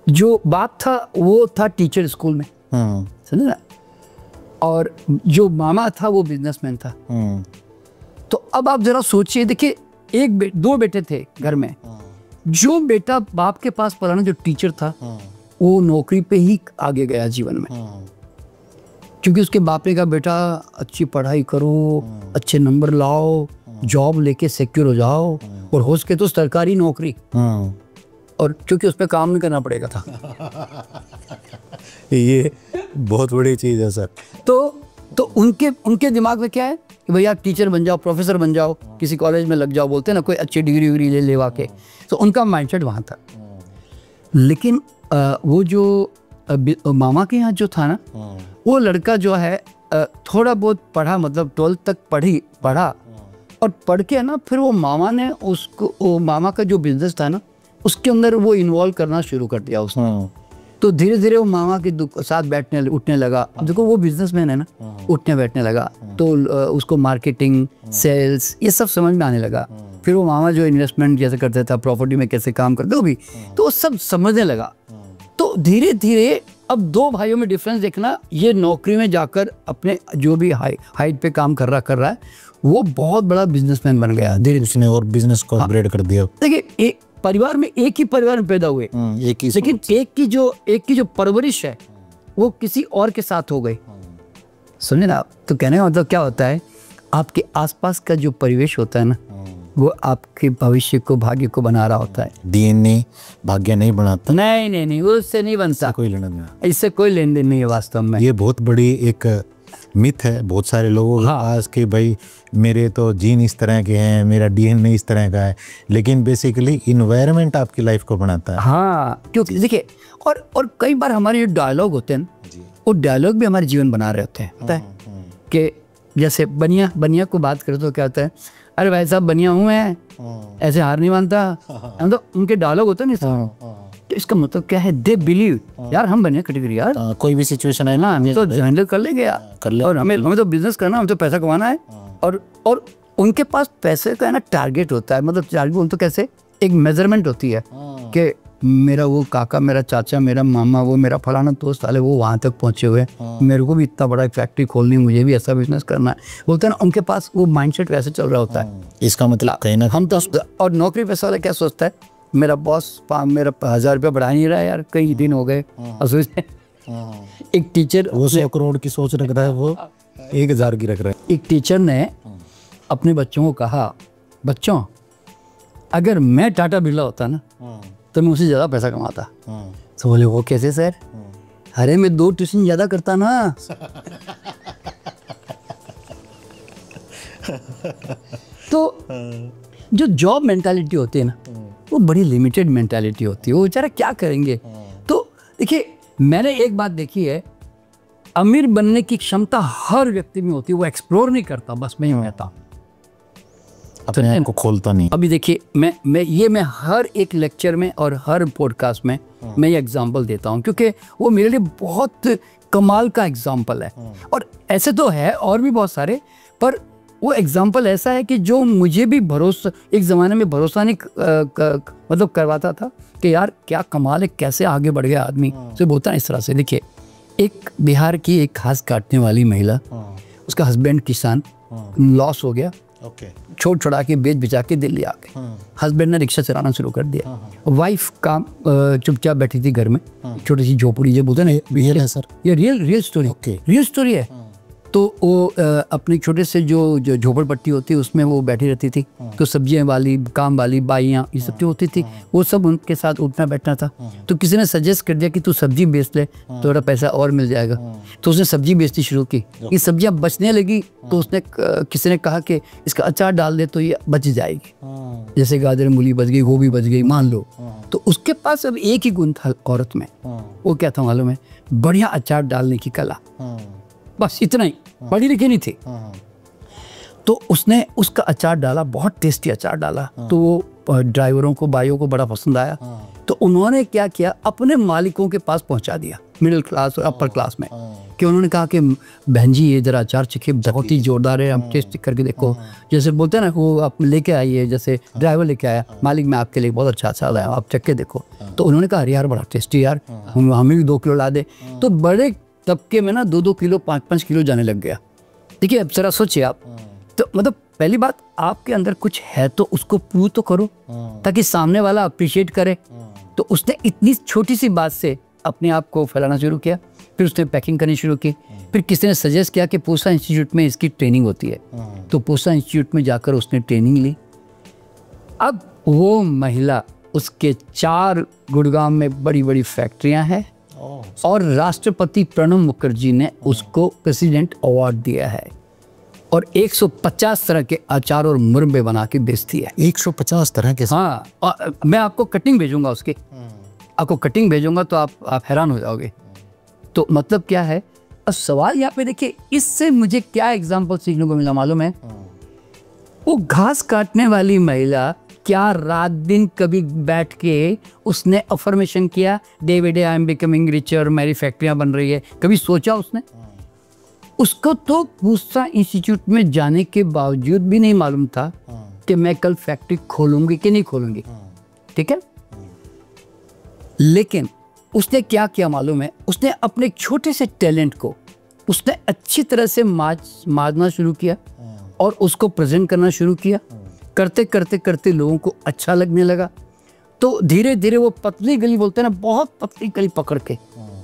जो बात था वो था टीचर स्कूल में, समझे ना? और जो मामा था वो बिजनेसमैन था। तो अब आप जरा सोचिए, देखिए 2 बेटे थे घर में। जो बेटा बाप के पास पढ़ा ना, जो टीचर था, वो नौकरी पे ही आगे गया जीवन में, क्योंकि उसके बाप ने कहा बेटा अच्छी पढ़ाई करो, अच्छे नंबर लाओ, जॉब लेके सिक्योर हो जाओ, और हो सके तो सरकारी नौकरी, और क्योंकि उस पर काम नहीं करना पड़ेगा था। ये बहुत बड़ी चीज़ है सर। तो उनके दिमाग में क्या है कि भैया टीचर बन जाओ, प्रोफेसर बन जाओ, किसी कॉलेज में लग जाओ, बोलते हैं ना, कोई अच्छी डिग्री ले लेवा के। तो उनका माइंडसेट वहाँ था। लेकिन वो जो मामा के यहाँ जो था ना, वो लड़का जो है थोड़ा बहुत पढ़ा, मतलब 12th तक पढ़ा, और पढ़ के ना फिर वो मामा ने उसको, मामा का जो बिजनेस था ना, उसके अंदर वो इन्वॉल्व करना शुरू कर दिया उसने। तो धीरे धीरे वो मामा के साथ बैठने उठने लगा। अब देखो वो बिजनेसमैन है ना, उठने बैठने लगा, तो उसको मार्केटिंग, सेल्स, ये सब समझ में आने लगा। फिर वो मामा जो इन्वेस्टमेंट जैसे करता था, प्रॉपर्टी में कैसे काम करते हो भी, तो वो सब समझने लगा। तो धीरे धीरे अब दो भाइयों में डिफरेंस देखना, ये नौकरी में जाकर अपने जो भी हाइट पे काम कर रहा है, वो बहुत बड़ा बिजनेसमैन बन गया धीरे। उसने और बिजनेस को अपग्रेड कर दिया। देखिए एक परिवार में, एक ही परिवार में पैदा हुए, लेकिन एक की जो परवरिश है वो किसी और के साथ हो गई। सुनिए ना, तो कहने का मतलब क्या होता है, आपके आसपास का जो परिवेश होता है ना, वो आपके भविष्य को, भाग्य को बना रहा होता है। डीएनए भाग्य नहीं बनाता। नहीं, उससे नहीं बनता, कोई लेना देना, इससे कोई लेन देन नहीं है वास्तव में। ये बहुत बड़ी एक मिथ है बहुत सारे लोगों के पास कि भाई मेरे तो जीन इस तरह के हैं, मेरा डीएनए इस तरह का है, लेकिन बेसिकली इन्वायरमेंट आपकी लाइफ को बनाता है। हाँ, क्योंकि देखिए और कई बार हमारे जो डायलॉग होते हैं, वो डायलॉग भी हमारे जीवन बना रहे होते हैं। पता है कि जैसे बनिया को बात करें तो क्या होता है, अरे भाई साहब बनिया हूँ मैं, ऐसे हार नहीं मानता, तो उनके डायलॉग होते हैं ना। तो इसका मतलब क्या है, दे बिलीव यार हम बनिया कैटेगरी यार, कोई भी सिचुएशन है ना हम तो हैंडल कर लेंगे यार, कर ले। और हमें तो बिजनेस करना, हमें तो पैसा कमाना है। और उनके पास पैसे का है ना टारगेट होता है, मतलब टारगेट बोल तो कैसे, एक मेजरमेंट होती है कि मेरा वो काका, मेरा चाचा, मेरा मामा, वो मेरा फलाना दोस्त वाले वो वहाँ तक पहुँचे हुए, मेरे को भी इतना बड़ा फैक्ट्री खोलनी, मुझे भी ऐसा बिजनेस करना है, बोलते हैं ना। उनके पास वो माइंडसेट वैसे चल रहा होता है। इसका मतलब कहीं ना हम तो, और नौकरी पैसा वाला क्या सोचता है, मेरा बॉस मेरा 1000 रुपया बढ़ा नहीं रहा है यार, कई दिन हो गए। एक टीचर वो 100 करोड़ की सोच रख रहा है, वो 1000 की रख रहा है। एक टीचर ने अपने बच्चों को कहा, बच्चों अगर मैं टाटा बिरला होता ना तो मैं उससे ज़्यादा पैसा कमाता। तो बोले वो कैसे सर? अरे मैं 2 ट्यूशन ज़्यादा करता ना। तो जो जॉब मेंटालिटी होती है ना, वो बड़ी लिमिटेड मेंटालिटी होती है, वो बेचारा क्या करेंगे। तो देखिए मैंने एक बात देखी है, अमीर बनने की क्षमता हर व्यक्ति में होती है, वो एक्सप्लोर नहीं करता, बस मैं ही रहता, अपने आप को खोलता नहीं। अभी देखिए मैं हर एक लेक्चर में और हर पॉडकास्ट में मैं ये एग्जांपल देता हूँ, क्योंकि वो मेरे लिए बहुत कमाल का एग्जांपल है। और ऐसे तो है और भी बहुत सारे, पर वो एग्जांपल ऐसा है कि जो मुझे भी भरोसा, एक ज़माने में भरोसा नहीं मतलब करवाता था कि यार क्या कमाल है, कैसे आगे बढ़ गया आदमी, तो बोलता है इस तरह से। देखिए एक बिहार की एक घास काटने वाली महिला, उसका हस्बैंड किसान, लॉस हो गया, छोड़ छुड़ा के बेच बिचा के दिल्ली आ गए। हस्बैंड ने रिक्शा चलाना शुरू कर दिया, वाइफ काम चुपचाप बैठी थी घर में, छोटी सी झोपड़ी, जो बोलते हैं रियल है सर, ये रियल स्टोरी है। तो वो अपने छोटे से जो झोपड़पट्टी होती है उसमें वो बैठी रहती थी, तो सब्जियां वाली, काम वाली, बाइयाँ, ये सब जो होती थी, वो सब उनके साथ उठना बैठना था। तो किसी ने सजेस्ट कर दिया कि तू सब्जी बेच ले, थोड़ा पैसा और मिल जाएगा। तो उसने सब्जी बेचनी शुरू की, ये सब्जियां बचने लगी, तो उसने किसी ने कहा कि इसका अचार डाल दे तो ये बच जाएगी, जैसे गाजर मूली बच गई, गोभी बच गई, मान लो। तो उसके पास अब एक ही गुण था औरत में, वो क्या था मालूम है, बढ़िया अचार डालने की कला, बस इतना ही, पढ़ी लिखी नहीं थी। तो उसने उसका अचार डाला, बहुत टेस्टी अचार डाला, तो वो ड्राइवरों को, भाइयों को बड़ा पसंद आया। तो उन्होंने क्या किया, अपने मालिकों के पास पहुंचा दिया, मिडिल क्लास और अपर क्लास में, कि उन्होंने कहा कि बहन जी ये जरा अचार चिखे, बहुत ही जोरदार है, आप टेस्ट करके देखो। जैसे बोलते हैं ना, वो आप लेके आइए, जैसे ड्राइवर लेके आया, मालिक मैं आपके लिए बहुत अच्छा अचार लाया, आप चख के देखो। तो उन्होंने कहा अरे यार बड़ा टेस्टी यार, हमें भी 2 किलो ला दे। तो बड़े तबके में ना 2-2 किलो, 5-5 किलो जाने लग गया। देखिए अब जरा सोचिए आप, तो मतलब पहली बात, आपके अंदर कुछ है तो उसको प्रूव तो करो, ताकि सामने वाला अप्रिशिएट करे। तो उसने इतनी छोटी सी बात से अपने आप को फैलाना शुरू किया, फिर उसने पैकिंग करनी शुरू की। फिर किसी ने सजेस्ट किया कि पूसा इंस्टीट्यूट में इसकी ट्रेनिंग होती है, तो पूसा इंस्टीट्यूट में जाकर उसने ट्रेनिंग ली। अब वो महिला, उसके 4 गुड़गांव में बड़ी बड़ी फैक्ट्रियां हैं, और राष्ट्रपति प्रणब मुखर्जी ने उसको प्रेसिडेंट अवार्ड दिया है, और 150 तरह के अचार और मुरब्बे बना के बेचती है। 150 तरह के? हाँ, और मैं आपको कटिंग भेजूंगा उसकी, आपको कटिंग भेजूंगा तो आप हैरान हो जाओगे। तो मतलब क्या है, अब सवाल यहाँ पे देखिए, इससे मुझे क्या एग्जाम्पल सीखने को मिला मालूम है, वो घास काटने वाली महिला क्या रात दिन कभी बैठ के उसने अफर्मेशन किया, day by day I am becoming richer, मेरी फैक्ट्रियां बन रही है, कभी सोचा उसने? उसको तो पूसा इंस्टीट्यूट में जाने के बावजूद भी नहीं मालूम था कि मैं कल फैक्ट्री खोलूंगी कि नहीं खोलूंगी, ठीक है। लेकिन उसने क्या किया मालूम है, उसने अपने छोटे से टैलेंट को उसने अच्छी तरह से मारना शुरू किया और उसको प्रेजेंट करना शुरू किया। करते करते करते लोगों को अच्छा लगने लगा। तो धीरे धीरे वो पतली गली बोलते हैं ना, बहुत पतली गली पकड़ के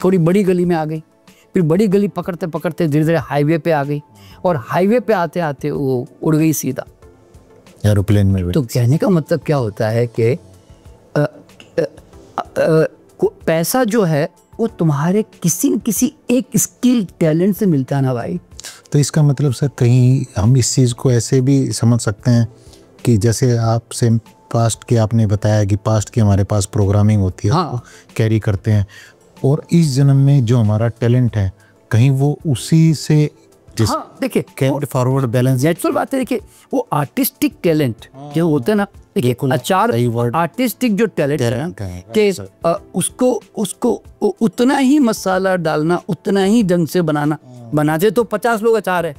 थोड़ी बड़ी गली में आ गई। फिर बड़ी गली पकड़ते पकड़ते धीरे धीरे हाईवे पे आ गई और हाईवे पे आते आते वो उड़ गई सीधा एरोप्लेन में। तो कहने का मतलब क्या होता है कि पैसा जो है वो तुम्हारे किसी न किसी एक स्किल टैलेंट से मिलता है ना भाई। तो इसका मतलब सर कहीं हम इस चीज़ को ऐसे भी समझ सकते हैं कि जैसे आपसे पास्ट के आपने बताया कि पास्ट की हमारे पास प्रोग्रामिंग होती है, हाँ, कैरी करते हैं, और इस जन्म में जो हमारा टैलेंट है कहीं वो उसी से हाँ, देखिए कैरी फॉरवर्ड बैलेंस। नेचुरल बात है। देखिए वो आर्टिस्टिक टैलेंट जो होते हैं ना, देखिए अचार आर्टिस्टिक जो टैलेंट है कि उसको उतना ही मसाला डालना, उतना ही ढंग से बनाना। बनाते तो 50 लोग अचार है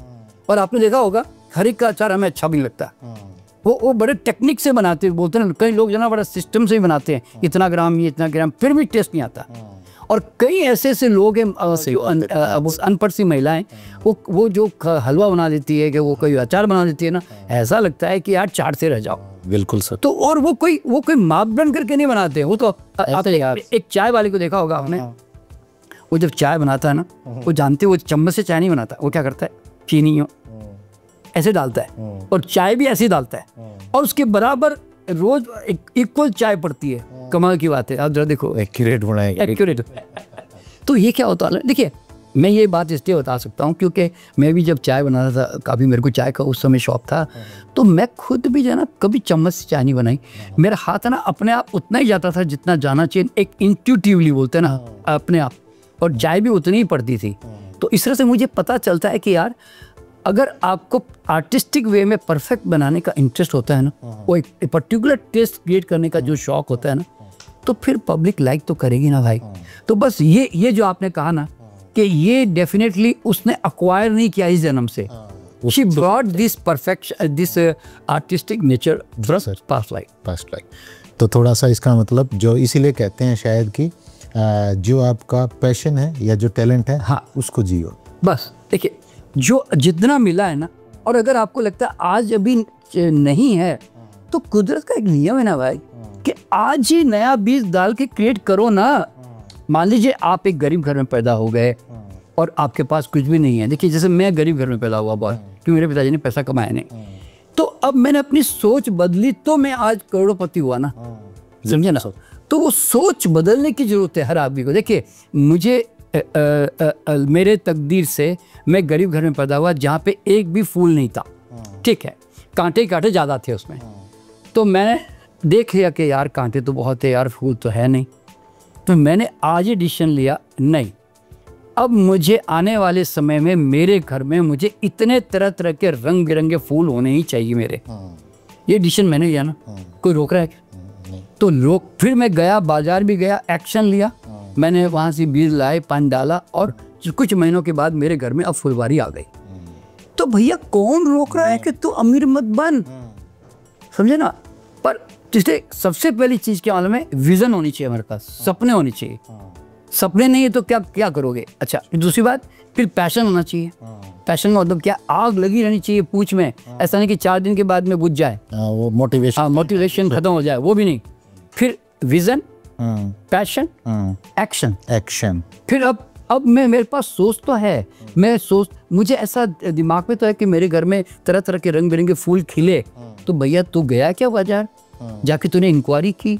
और आपने देखा होगा हर एक का अचार हमें अच्छा भी लगता है। वो बड़े टेक्निक से बनाते हैं, बोलते हैं कई लोग जना बड़ा सिस्टम से ही बनाते हैं, इतना ग्राम ये इतना ग्राम, फिर भी टेस्ट नहीं आता। और कई ऐसे ऐसे लोग हैं अनपढ़ सी महिलाएं, वो जो हलवा बना देती है कि वो कोई अचार बना देती है ना, ऐसा लगता है कि यार चाटते रह जाओ। बिल्कुल सर। तो और वो कोई मापदंड करके नहीं बनाते। वो तो आप एक चाय वाले को देखा होगा आपने, वो जब चाय बनाता है ना, वो जानते वो चम्मच से चाय नहीं बनाता, वो क्या करता है चीनी ऐसे डालता है और चाय भी ऐसे डालता है और उसके बराबर रोज इक्वल चाय पड़ती है। कमाल की बात है। आप जरा देखो, एक्यूरेट बनाएगा, एक्यूरेट। तो ये क्या होता है, देखिए मैं ये बात इसलिए बता सकता हूँ क्योंकि मैं भी जब चाय बनाता था, काफ़ी मेरे को चाय का उस समय शौक था, तो मैं खुद भी जो है ना कभी चम्मच से चाय नहीं बनाई। मेरा हाथ है ना अपने आप उतना ही जाता था जितना जाना चाहिए, एक इंट्यूटिवली बोलते हैं ना अपने आप, और चाय भी उतनी ही पड़ती थी। तो इस तरह से मुझे पता चलता है कि यार अगर आपको आर्टिस्टिक वे में परफेक्ट बनाने का इंटरेस्ट होता है ना, वो एक पर्टिकुलर टेस्ट क्रिएट करने का जो शौक होता है ना, तो फिर पब्लिक लाइक तो करेगी ना भाई। तो बस ये जो आपने कहा ना कि ये डेफिनेटली उसने अक्वायर नहीं किया इस जन्म से, she brought this perfection, this artistic nature from past life. तो थोड़ा सा इसका मतलब जो इसीलिए कहते हैं शायद कि जो आपका पैशन है या जो टैलेंट है, हाँ, उसको जियो बस। देखिए जो जितना मिला है ना, और अगर आपको लगता है आज अभी नहीं है, तो कुदरत का एक नियम है ना भाई कि आज ही नया बीज डाल के क्रिएट करो ना। मान लीजिए आप एक गरीब घर में पैदा हो गए और आपके पास कुछ भी नहीं है। देखिए जैसे मैं गरीब घर में पैदा हुआ बॉय, क्योंकि मेरे पिताजी ने पैसा कमाया नहीं, तो अब मैंने अपनी सोच बदली तो मैं आज करोड़पति हुआ ना, समझे ना। तो वो सोच बदलने की जरूरत है हर आदमी को। देखिए मुझे मेरे तकदीर से मैं गरीब घर में पैदा हुआ जहाँ पे एक भी फूल नहीं था, ठीक है, कांटे कांटे ज़्यादा थे उसमें। तो मैंने देख लिया कि यार कांटे तो बहुत है यार, फूल तो है नहीं। तो मैंने आज ही डिसीजन लिया, नहीं अब मुझे आने वाले समय में मेरे घर में मुझे इतने तरह तरह के रंग बिरंगे फूल होने ही चाहिए मेरे। ये डिसीजन मैंने लिया ना, कोई रोक रहा है क्या? तो लोग, फिर मैं गया बाजार भी गया, एक्शन लिया, मैंने वहाँ से बीज लाए, पानी डाला और कुछ महीनों के बाद मेरे घर में अब फुलवारी आ गई। तो भैया कौन रोक रहा है कि तू अमीर मत बन, समझे ना। पर जिससे सबसे पहली चीज़ क्या मालूम है, विजन होनी चाहिए हमारे पास, सपने होने चाहिए। सपने नहीं है तो क्या क्या करोगे। अच्छा दूसरी बात, फिर पैशन होना चाहिए। पैशन का मतलब क्या, आग लगी रहनी चाहिए पूंछ में, ऐसा नहीं कि 4 दिन के बाद में बुझ जाए, वो मोटिवेशन खत्म हो जाए, वो भी नहीं। फिर विजन, पैशन, एक्शन। फिर अब मेरे पास सोच तो है, मुझे ऐसा दिमाग में तो है कि मेरे घर में तरह तरह के रंग बिरंगे फूल खिले। तो भैया तू गया क्या बाजार, जाके तूने इंक्वायरी की,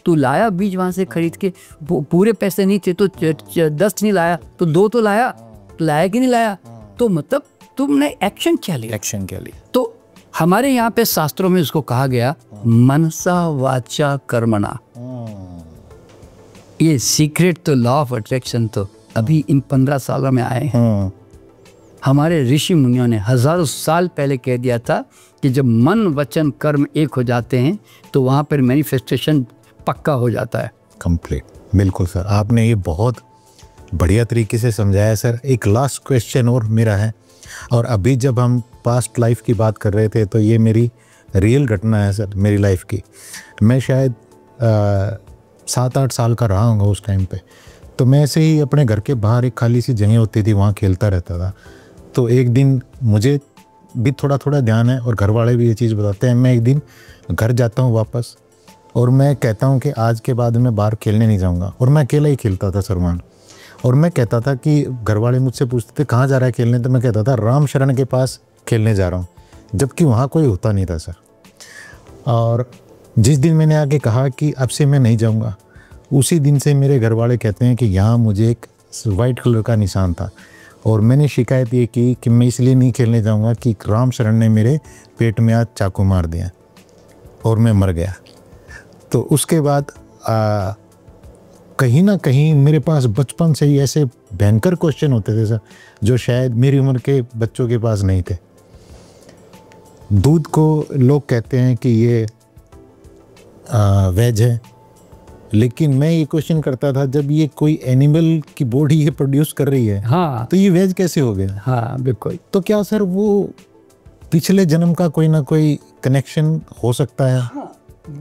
तू लाया बीज वहां से खरीद के, पूरे पैसे नहीं थे तो 10 नहीं लाया तो 2 तो लाया कि नहीं लाया। तो मतलब तुमने एक्शन क्या लिया। तो हमारे यहाँ पे शास्त्रों में उसको कहा गया मनसा वाचा कर्मणा। ये सीक्रेट तो लॉ ऑफ अट्रैक्शन तो अभी इन 15 सालों में आए हैं। हमारे ऋषि मुनियों ने हजारों साल पहले कह दिया था कि जब मन वचन कर्म एक हो जाते हैं तो वहाँ पर मैनिफेस्टेशन पक्का हो जाता है, कंप्लीट। बिल्कुल सर, आपने ये बहुत बढ़िया तरीके से समझाया सर। एक लास्ट क्वेश्चन और मेरा है, और अभी जब हम पास्ट लाइफ की बात कर रहे थे तो ये मेरी रियल घटना है सर, मेरी लाइफ की। मैं शायद 7-8 साल का रहा हूँगा उस टाइम पे। तो मैं ऐसे ही अपने घर के बाहर एक खाली सी जगह होती थी, वहाँ खेलता रहता था। तो एक दिन मुझे भी थोड़ा थोड़ा ध्यान है और घर वाले भी ये चीज़ बताते हैं, मैं एक दिन घर जाता हूँ वापस और मैं कहता हूँ कि आज के बाद मैं बाहर खेलने नहीं जाऊँगा। और मैं अकेला ही खेलता था सरमान। और मैं कहता था कि घर वाले मुझसे पूछते थे कहाँ जा रहा है खेलने, तो मैं कहता था राम शरण के पास खेलने जा रहा हूँ, जबकि वहाँ कोई होता नहीं था सर। और जिस दिन मैंने आके कहा कि अब से मैं नहीं जाऊँगा, उसी दिन से मेरे घर वाले कहते हैं कि यहाँ मुझे एक वाइट कलर का निशान था। और मैंने शिकायत ये की कि मैं इसलिए नहीं खेलने जाऊँगा कि राम शरण ने मेरे पेट में आज चाकू मार दिया और मैं मर गया। तो उसके बाद कहीं ना कहीं मेरे पास बचपन से ही ऐसे भयंकर क्वेश्चन होते थे सर, जो शायद मेरी उम्र के बच्चों के पास नहीं थे। दूध को लोग कहते हैं कि ये वेज है, लेकिन मैं ये क्वेश्चन करता था जब ये कोई एनिमल की बॉडी ये प्रोड्यूस कर रही है, हाँ, तो ये वेज कैसे हो गया? हाँ बिल्कुल। तो क्या सर वो पिछले जन्म का कोई ना कोई कनेक्शन हो सकता है? हाँ।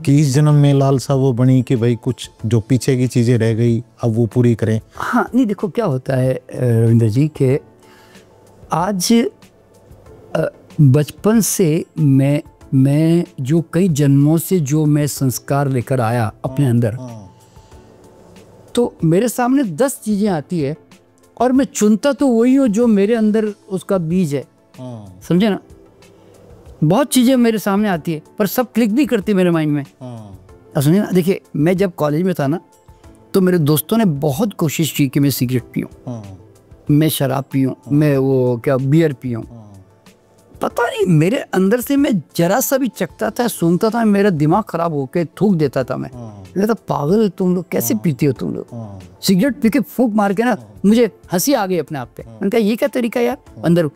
कि इस जन्म में लालसा वो बनी कि भाई कुछ जो पीछे की चीज़ें रह गई अब वो पूरी करें? हाँ, नहीं देखो क्या होता है रविंद्र जी के आज बचपन से मैं जो कई जन्मों से जो मैं संस्कार लेकर आया अपने अंदर, तो मेरे सामने 10 चीज़ें आती है और मैं चुनता तो वही हूँ जो मेरे अंदर उसका बीज है। समझे ना? बहुत चीज़ें मेरे सामने आती है पर सब क्लिक नहीं करती मेरे माइंड में। अब समझे ना? देखिए मैं जब कॉलेज में था ना, तो मेरे दोस्तों ने बहुत कोशिश की कि मैं सिगरेट पीऊँ, मैं शराब पीऊँ, मैं वो क्या बियर पीऊँ। पता नहीं मेरे अंदर से मैं जरा सा भी चखता था, सूंघता था, मेरा दिमाग खराब होकर थूक देता था। मैं कहता पागल तुम लोग, कैसे पीते हो तुम लोग? सिगरेट पी के फूंक मार के ना मुझे हंसी आ गई अपने आप पे। मैंने कहा ये क्या तरीका यार, अंदर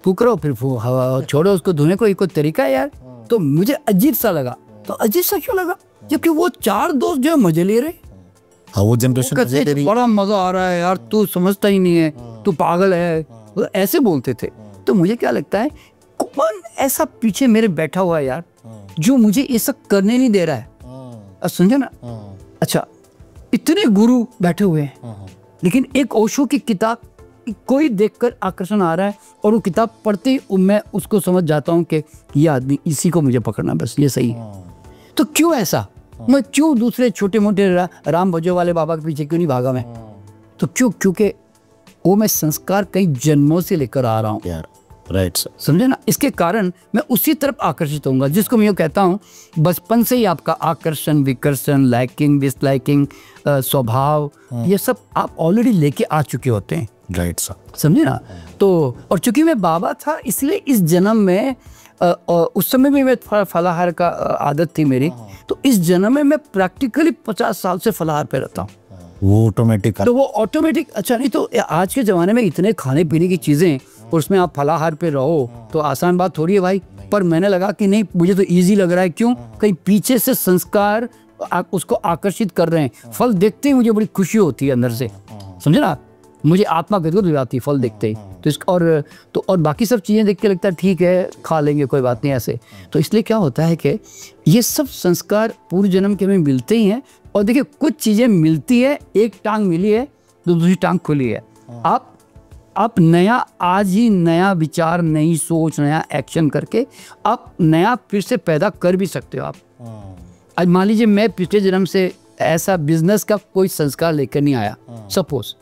फूक रहो फिर हवा छोड़ो उसको धोने को, ये कोई तरीका है यार? तो मुझे अजीब सा लगा। तो अजीब सा क्यों लगा? जबकि वो 4 दोस्त जो मजे ले रहे, वो जनरेशन बड़ा मजा आ रहा है यार, तू समझता ही नहीं है, तू पागल है, ऐसे बोलते थे। तो मुझे क्या लगता है कौन ऐसा पीछे मेरे बैठा हुआ है यार जो मुझे ये सब करने नहीं दे रहा है? अब समझे ना? अच्छा, इतने गुरु बैठे हुए हैं, लेकिन एक ओशो की किताब कोई देखकर आकर्षण आ रहा है और वो किताब पढ़ते ही मैं उसको समझ जाता हूँ कि ये आदमी, इसी को मुझे पकड़ना, बस ये सही है। तो क्यों ऐसा? मैं क्यों दूसरे छोटे मोटे राम भजो वाले बाबा के पीछे क्यों नहीं भागा मैं? तो क्यों? क्योंकि वो मैं संस्कार कई जन्मों से लेकर आ रहा हूँ यार। राइट सर, समझे ना? इसके कारण मैं उसी तरफ आकर्षित होऊंगा, जिसको मैं कहता हूँ बचपन से ही आपका आकर्षण, विकर्षण, लाइकिंग, डिसलाइकिंग, स्वभाव, ये सब आप ऑलरेडी लेके आ चुके होते हैं। राइट सर, समझे ना? तो और चूंकि मैं बाबा था इसलिए इस जन्म में उस समय भी मैं फलाहार का आदत थी मेरी, तो इस जन्म में मैं प्रैक्टिकली 50 साल से फलाहार पे रहता हूँ। वो ऑटोमेटिक, तो वो ऑटोमेटिक। अच्छा, नहीं तो आज के ज़माने में इतने खाने पीने की चीज़ें और उसमें आप फलाहार पे रहो तो आसान बात थोड़ी है भाई। पर मैंने लगा कि नहीं, मुझे तो इजी लग रहा है। क्यों? कहीं पीछे से संस्कार उसको आकर्षित कर रहे हैं। फल देखते ही मुझे बड़ी खुशी होती है अंदर से, समझे ना? मुझे आत्मा गदगद हो जाती है फल देखते ही। तो इसका और बाकी सब चीज़ें देख के लगता है ठीक है, खा लेंगे, कोई बात नहीं ऐसे। तो इसलिए क्या होता है कि ये सब संस्कार पूर्व जन्म के में मिलते ही हैं। और देखिए कुछ चीज़ें मिलती है, एक टांग मिली है तो दूसरी टांग खुली है। आप नया, आज ही नया विचार, नई सोच, नया एक्शन करके आप नया फिर से पैदा कर भी सकते हो। आप आज मान लीजिए मैं पिछले जन्म से ऐसा बिजनेस का कोई संस्कार लेकर नहीं आया सपोज,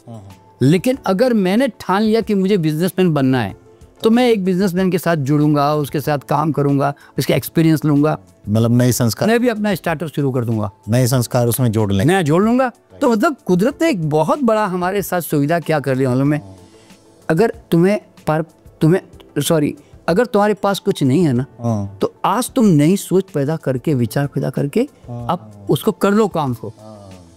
लेकिन अगर मैंने ठान लिया कि मुझे बिजनेसमैन बनना है तो मैं एक बिजनेसमैन के साथ जुड़ूंगा, उसके साथ काम करूंगा, उसके एक्सपीरियंस लूंगा, मतलब नए संस्कार, मैं भी अपना स्टार्टअप शुरू कर दूंगा, नए संस्कार उसमें जोड़ लेंगे, नया जोड़ लूंगा। तो मतलब कुदरत ने एक बहुत बड़ा हमारे साथ सुविधा क्या कर लिया मालूम है? अगर अगर तुम्हारे पास कुछ नहीं है ना, तो आज तुम नई सोच पैदा करके, विचार पैदा करके आप उसको कर लो काम को।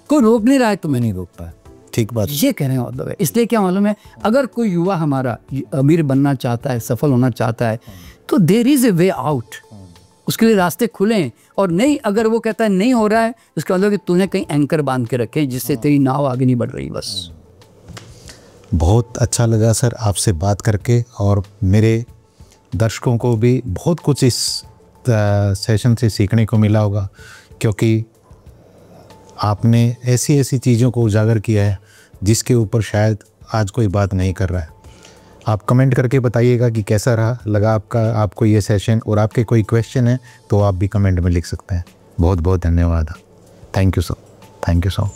कोई रोक नहीं रहा है, तुम्हें नहीं रोक पाया। ठीक बात, ये कहने का मतलब है। इसलिए क्या मालूम है, अगर कोई युवा हमारा अमीर बनना चाहता है, सफल होना चाहता है, तो there is a way out, उसके लिए रास्ते खुले। और नहीं, अगर वो कहता है नहीं हो रहा है, उसका मतलब कि तूने कहीं एंकर बांध के रखे जिससे तेरी नाव आगे नहीं बढ़ रही। बस बहुत अच्छा लगा सर आपसे बात करके, और मेरे दर्शकों को भी बहुत कुछ इस सेशन से सीखने को मिला होगा, क्योंकि आपने ऐसी ऐसी चीज़ों को उजागर किया है जिसके ऊपर शायद आज कोई बात नहीं कर रहा है। आप कमेंट करके बताइएगा कि कैसा रहा लगा आपको ये सेशन, और आपके कोई क्वेश्चन है तो आप भी कमेंट में लिख सकते हैं। बहुत बहुत धन्यवाद। Thank you so.